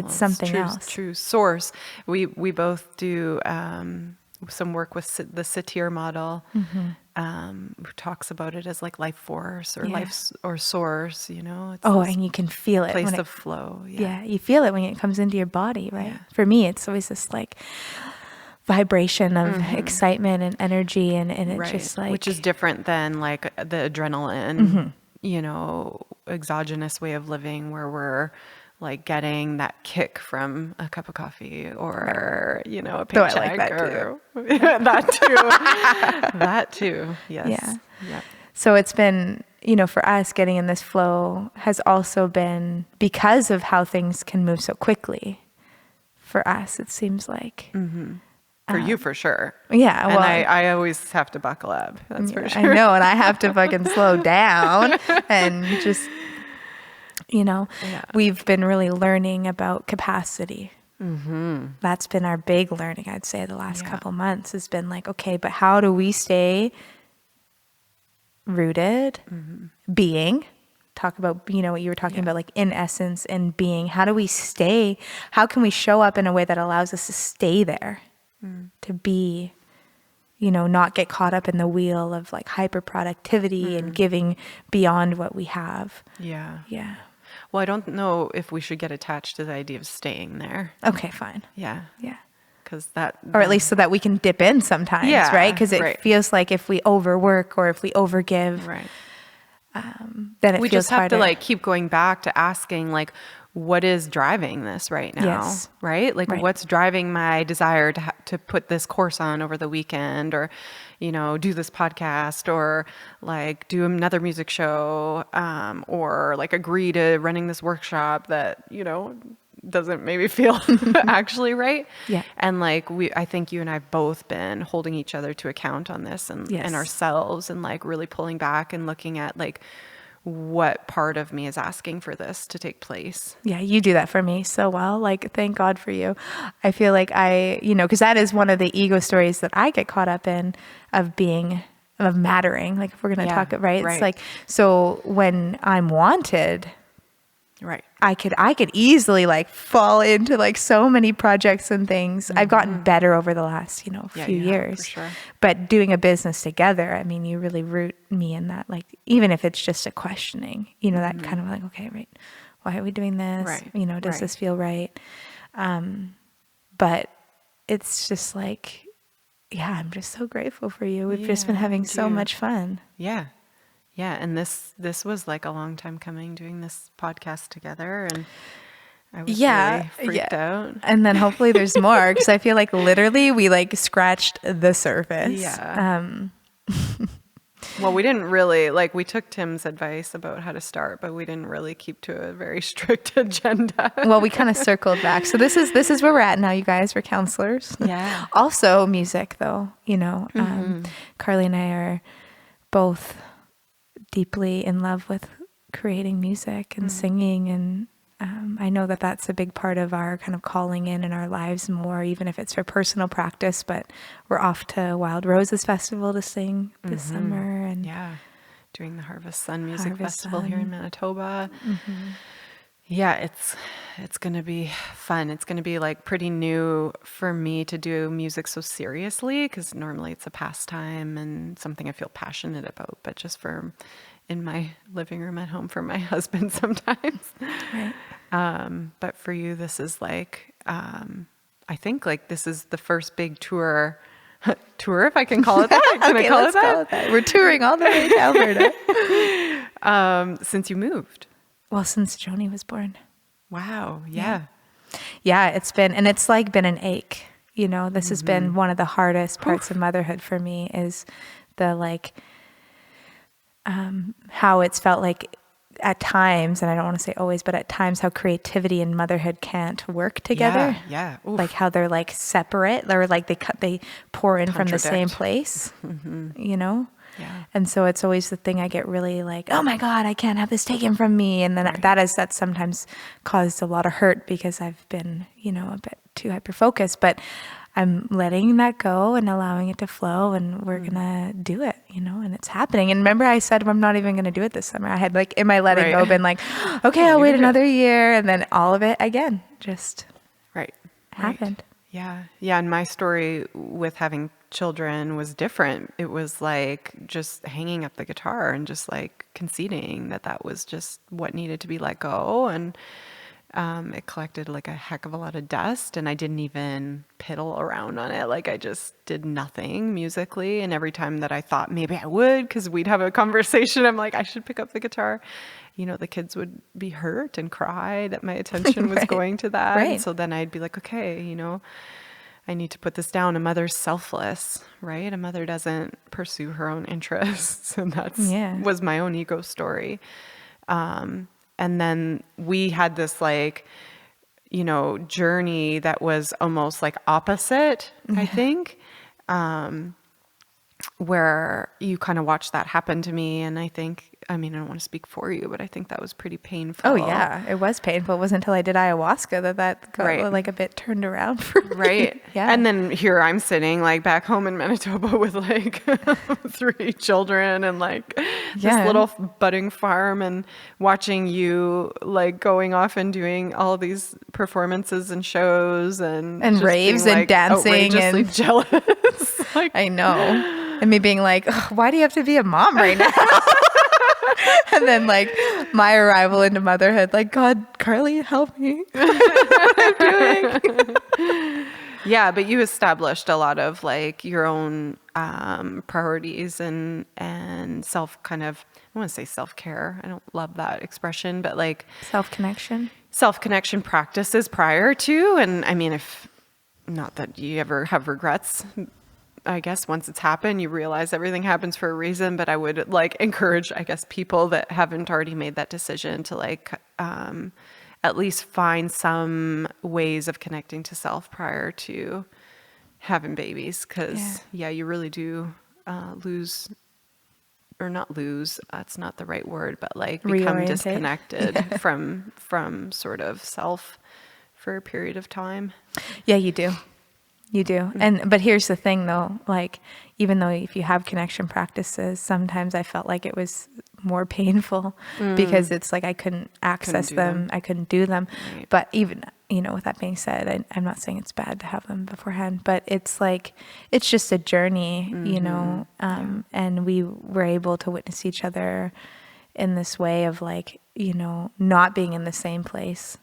something else. True source. We both do some work with the Satir model, who talks about it as like life force or life or source. It's and you can feel it. Place of flow. Yeah, you feel it when it comes into your body, right? Yeah. For me, it's always this like vibration of excitement and energy, and it's just like, which is different than like the adrenaline, exogenous way of living where we're like getting that kick from a cup of coffee or a paycheck. Though I like that too. That too. That too. Yes. Yeah. So it's been for us, getting in this flow has also been because of how things can move so quickly. For us, it seems like. For you, for sure. Yeah. Well, and I always have to buckle up. That's for sure. I know, and I have to fucking slow down and just, we've been really learning about capacity. That's been our big learning, I'd say, the last couple months has been like, okay, but how do we stay rooted, being, talk about, what you were talking about, like in essence and being, how can we show up in a way that allows us to stay there, to be, not get caught up in the wheel of like hyper productivity and giving beyond what we have. Yeah. Yeah. Well, I don't know if we should get attached to the idea of staying there. Okay, fine. Yeah. Yeah. Because or at least so that we can dip in sometimes, right? Because it feels like if we overwork or if we overgive, then it we feels just have harder. to like keep going back to asking like, what is driving this right now? Right? Like what's driving my desire to put this course on over the weekend, or, do this podcast, or like do another music show, or like agree to running this workshop that, doesn't maybe feel actually right. Yeah. And like I think you and I have both been holding each other to account on this and ourselves, and like really pulling back and looking at like what part of me is asking for this to take place. Yeah, you do that for me so well. Like, thank God for you. I feel like because that is one of the ego stories that I get caught up in, of mattering. Like, if we're going to talk, right? It's like, so when I'm wanted, I could easily like fall into like so many projects and things. I've gotten better over the last, few years, for sure. But doing a business together, I mean, you really root me in that, like, even if it's just a questioning, that kind of like, okay, right. Why are we doing this? Right. Does this feel right? But it's just like, I'm just so grateful for you. We've just been having so much fun. Yeah. Yeah, and this was like a long time coming, doing this podcast together, and I was really freaked out. And then hopefully there's more, because I feel like literally we like scratched the surface. Yeah. Well, we didn't really, like, we took Tim's advice about how to start, but we didn't really keep to a very strict agenda. Well, we kind of circled back. So this is where we're at now, you guys. We're counselors. Yeah. Also music, though. Karli and I are both deeply in love with creating music and singing, and I know that that's a big part of our kind of calling in our lives more, even if it's for personal practice. But we're off to Wild Roses Festival to sing this summer, and doing the Harvest Sun Music Festival here in Manitoba. Yeah, it's gonna be fun. It's gonna be like pretty new for me to do music so seriously, because normally it's a pastime and something I feel passionate about, but just in my living room at home for my husband sometimes. Right. But for you, this is like, I think like this is the first big tour, if I can call it that. Can I call it that? We're touring all the way to Alberta. Since you moved. Well, since Joni was born. Wow. Yeah. Yeah, it's been an ache. This has been one of the hardest parts of motherhood for me, is the like, how it's felt like at times, and I don't want to say always, but at times how creativity and motherhood can't work together. Yeah. Like how they're like separate, or like they pour in from the same place, Yeah. And so it's always the thing I get really like, oh my God, I can't have this taken from me. And then that's sometimes caused a lot of hurt, because I've been, a bit too hyper focused, but I'm letting that go and allowing it to flow, and we're going to do it, and it's happening. And remember I said, I'm not even going to do it this summer. I had like in my letting go been like, okay, I'll wait another year. And then all of it again, just happened. Yeah. Yeah. And my story with having children was different. It was like just hanging up the guitar and just like conceding that was just what needed to be let go. And it collected like a heck of a lot of dust, and I didn't even piddle around on it. Like I just did nothing musically. And every time that I thought maybe I would, because we'd have a conversation, I'm like, I should pick up the guitar. The kids would be hurt and cry that my attention was going to that. And so then I'd be like, okay, I need to put this down. A mother's selfless, right? A mother doesn't pursue her own interests. And was my own ego story. And then we had this like, journey that was almost like opposite, I think, where you kind of watched that happen to me. And I think, I don't want to speak for you, but I think that was pretty painful. Oh yeah, it was painful. It wasn't until I did ayahuasca that got like a bit turned around for me. Right. Yeah. And then here I'm sitting like back home in Manitoba with like 3 children and like this little budding farm, and watching you like going off and doing all these performances and shows and raves and like dancing and jealous. Like, I know. And me being like, why do you have to be a mom right now? And then like my arrival into motherhood, like, God, Karli, help me. What I'm doing. Yeah, but you established a lot of like your own priorities and self kind of, I want to say self-care. I don't love that expression, but like self-connection practices prior to. And if not that you ever have regrets, I guess once it's happened, you realize everything happens for a reason. But I would like encourage, I guess, people that haven't already made that decision to like at least find some ways of connecting to self prior to having babies. Because you really do lose, or not lose, that's not the right word, but like become disconnected from sort of self for a period of time. Yeah, you do. You do. But here's the thing though, like, even though if you have connection practices, sometimes I felt like it was more painful because it's like I couldn't access them. I couldn't do them. Right. But even, with that being said, I'm not saying it's bad to have them beforehand, but it's like, it's just a journey, and we were able to witness each other in this way of like, not being in the same place,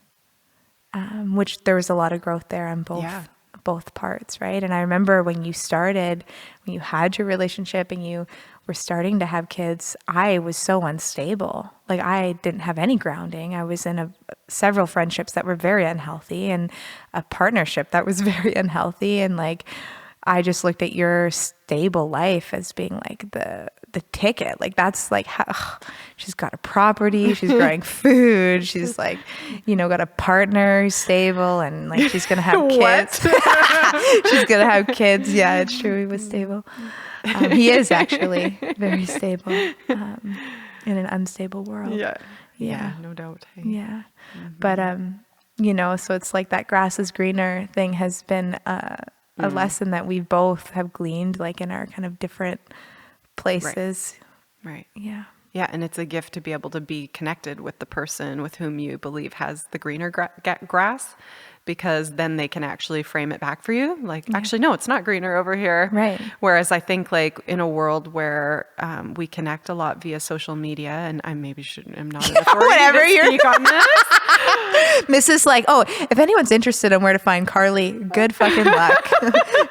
which there was a lot of growth there on both parts, right? And I remember when you had your relationship and you were starting to have kids, I was so unstable. Like I didn't have any grounding. I was in several friendships that were very unhealthy and a partnership that was very unhealthy. And like, I just looked at your stable life as being like the ticket. Like that's like how she's got a property, she's growing food, she's like, got a partner who's stable, and like she's gonna have kids. She's gonna have kids. Yeah, it's true. He was stable. He is actually very stable in an unstable world. Yeah, no doubt. Hey. Yeah, but so it's like that grass is greener thing has been a lesson that we both have gleaned, like in our kind of different places. Right. Yeah. Yeah, and it's a gift to be able to be connected with the person with whom you believe has the greener grass, because then they can actually frame it back for you. Like, actually, no, it's not greener over here. Right. Whereas I think like in a world where we connect a lot via social media, and I'm not an authority to speak on this. Mrs. like, if anyone's interested in where to find Karli, good fucking luck.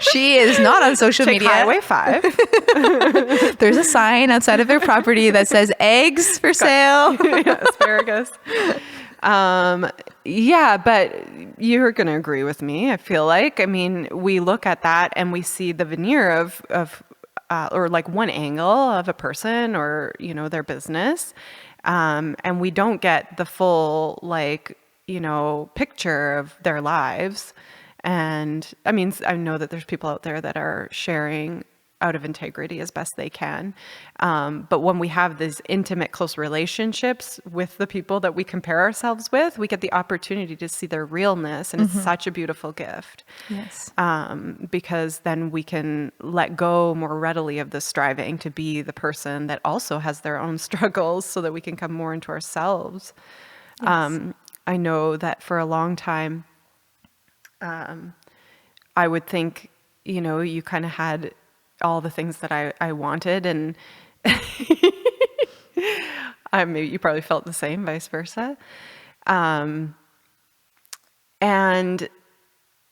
She is not on social media. Highway 5. There's a sign outside of their property that says eggs for sale. Asparagus. But you're going to agree with me, I feel like. We look at that and we see the veneer of or like one angle of a person or, their business. And we don't get the full, picture of their lives. And I know that there's people out there that are sharing out of integrity as best they can. But when we have these intimate, close relationships with the people that we compare ourselves with, we get the opportunity to see their realness. And it's such a beautiful gift. Yes. Because then we can let go more readily of the striving to be the person that also has their own struggles, so that we can come more into ourselves. Yes. I know that for a long time, I would think, you kind of had all the things that I wanted, and maybe you probably felt the same, vice versa. And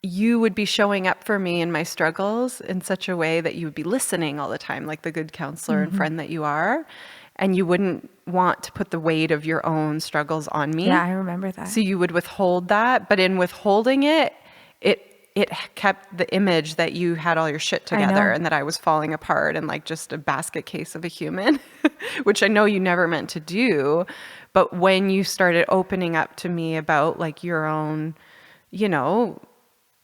you would be showing up for me in my struggles in such a way that you would be listening all the time, like the good counselor and friend that you are. And you wouldn't want to put the weight of your own struggles on me. Yeah, I remember that. So you would withhold that, but in withholding it it kept the image that you had all your shit together and that I was falling apart and like just a basket case of a human, which I know you never meant to do. But when you started opening up to me about like your own, you know,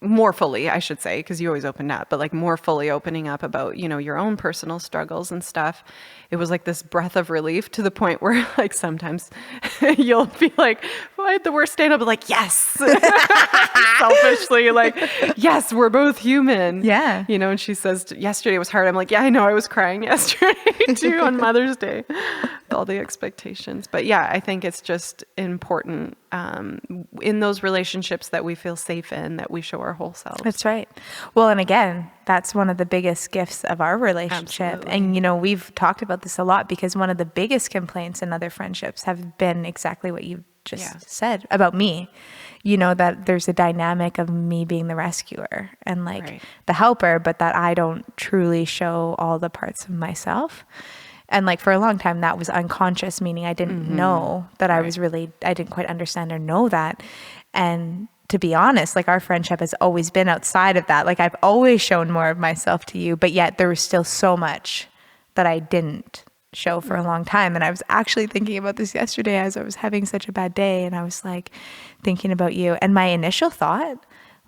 more fully, I should say, because you always open up, but like more fully opening up about, you know, your own personal struggles and stuff. It was like this breath of relief to the point where like sometimes you'll be like, well, I had the worst day. And I'll be like, yes, selfishly, like, yes, we're both human. Yeah. You know, and she says, yesterday was hard. I'm like, yeah, I know, I was crying yesterday too on Mother's Day, all the expectations. But yeah, I think it's just important in those relationships that we feel safe in, that we show our whole selves. That's right. Well, and again, that's one of the biggest gifts of our relationship. Absolutely. And, you know, we've talked about this a lot because one of the biggest complaints in other friendships have been exactly what you just said about me. You know, that there's a dynamic of me being the rescuer and like the helper, but that I don't truly show all the parts of myself. And like for a long time, that was unconscious, meaning I didn't know that I didn't quite understand or know that. And to be honest, like our friendship has always been outside of that. Like I've always shown more of myself to you, but yet there was still so much that I didn't show for a long time. And I was actually thinking about this yesterday as I was having such a bad day. And I was like thinking about you. And my initial thought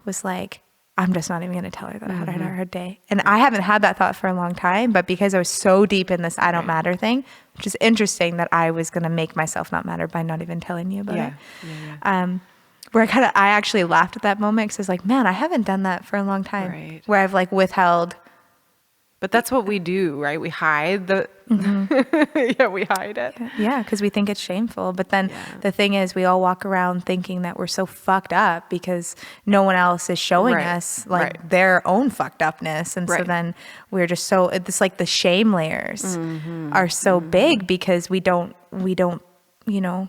was like, I'm just not even going to tell her that I had a hard day. And I haven't had that thought for a long time, but because I was so deep in this I don't matter thing, which is interesting that I was going to make myself not matter by not even telling you about it. Where I actually laughed at that moment because I was like, man, I haven't done that for a long time. Where I've like withheld. But that's what we do, right? We hide the, we hide it. Yeah, because we think it's shameful. But then the thing is, we all walk around thinking that we're so fucked up because no one else is showing us like their own fucked upness. And so then we're just so, it's like the shame layers are so big because we don't, you know,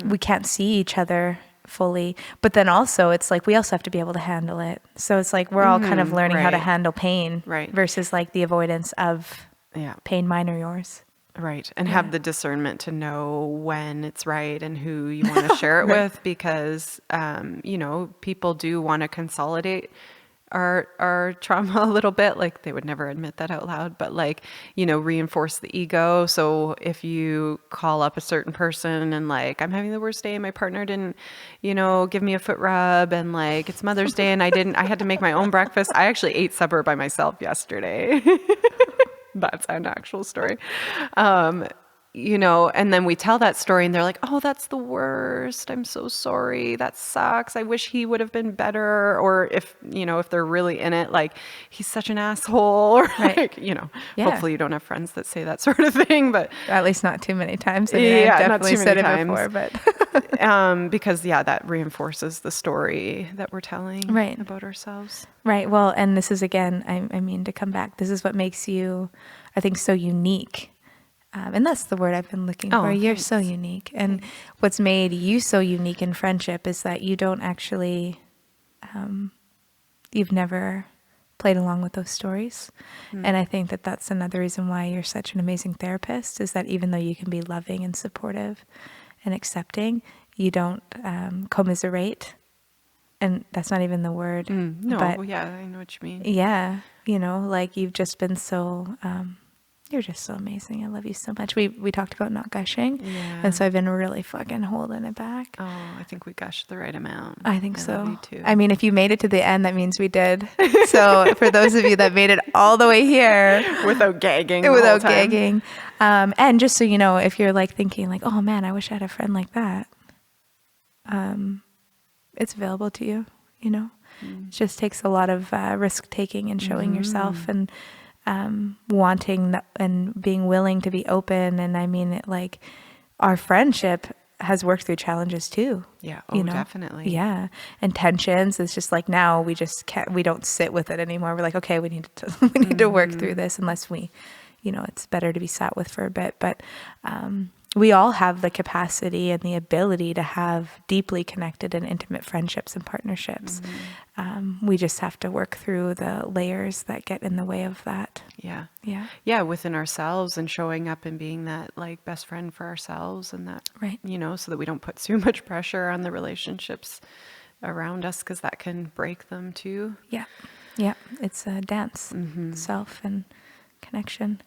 we can't see each other fully. But then also it's like we also have to be able to handle it. So it's like we're all kind of learning how to handle pain versus like the avoidance of pain, mine or yours. Right. And have the discernment to know when it's right and who you want to share it with, because you know, people do want to consolidate our trauma a little bit. Like they would never admit that out loud, but like, you know, reinforce the ego. So if you call up a certain person and like, I'm having the worst day, my partner didn't, you know, give me a foot rub, and like it's Mother's Day and I had to make my own breakfast. I actually ate supper by myself yesterday. That's an actual story. You know, and then we tell that story and they're like, oh, that's the worst. I'm so sorry. That sucks. I wish he would have been better. Or if, you know, if they're really in it, like he's such an asshole, or like, you know, hopefully you don't have friends that say that sort of thing, but at least not too many times. I mean, I've definitely said it before, but because that reinforces the story that we're telling about ourselves. Right. Well, and this is again, I mean, to come back, this is what makes you, I think, so unique. And that's the word I've been looking for. You're so unique. And what's made you so unique in friendship is that you don't actually, you've never played along with those stories. And I think that that's another reason why you're such an amazing therapist, is that even though you can be loving and supportive and accepting, you don't commiserate. And that's not even the word. No, but, I know what you mean. Yeah. You know, like you've just been so... you're just so amazing. I love you so much. We talked about not gushing. Yeah. And so I've been really fucking holding it back. Oh, I think we gushed the right amount. I think so. Love you too. I mean, if you made it to the end, that means we did. So for those of you that made it all the way here. Without gagging. And just so you know, if you're like thinking like, oh man, I wish I had a friend like that. It's available to you, you know. It just takes a lot of risk taking and showing yourself and wanting and being willing to be open. And I mean, like our friendship has worked through challenges too. Yeah. You know? Definitely. Yeah. And tensions. It's just like now we just can't, we don't sit with it anymore. We're like, okay, we need to work through this, unless we, you know, it's better to be sat with for a bit. But, we all have the capacity and the ability to have deeply connected and intimate friendships and partnerships. We just have to work through the layers that get in the way of that. Yeah. Yeah. Yeah. Within ourselves, and showing up and being that like best friend for ourselves, and that, right. you know, so that we don't put too much pressure on the relationships around us, because that can break them too. Yeah. Yeah. It's a dance, self and connection.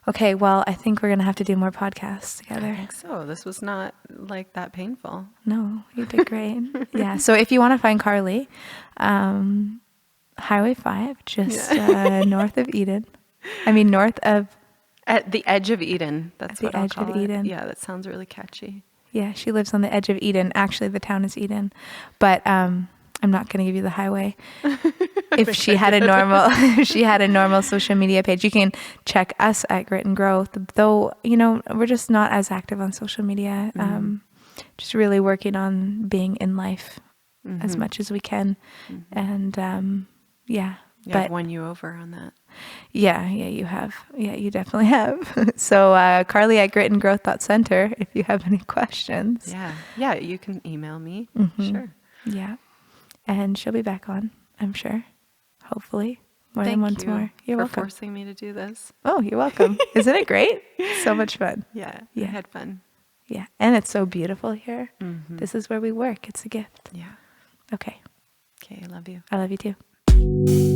Okay. Well, I think we're going to have to do more podcasts together. I think so. This was not like that painful. No, you did great. Yeah. So if you want to find Karli, Highway 5, just north of Eden. I mean, north of... At the edge of Eden. That's what I'll call it. At the edge of Eden. Yeah, that sounds really catchy. Yeah, she lives on the edge of Eden. Actually, the town is Eden. But I'm not going to give you the highway. If she had a normal social media page, you can check us at Grit and Growth. Though, we're just not as active on social media. Just really working on being in life as much as we can. And yeah. I've won you over on that. Yeah, you have. Yeah, you definitely have. So Karli at gritandgrowth.center if you have any questions. Yeah, you can email me. Sure. Yeah. And she'll be back on, I'm sure. Hopefully. More Thank than once you more. You're for welcome. forcing me to do this. Oh, you're welcome. Isn't it great? So much fun. Yeah, I had fun. Yeah. And it's so beautiful here. This is where we work. It's a gift. Yeah. Okay. Okay, I love you. I love you too.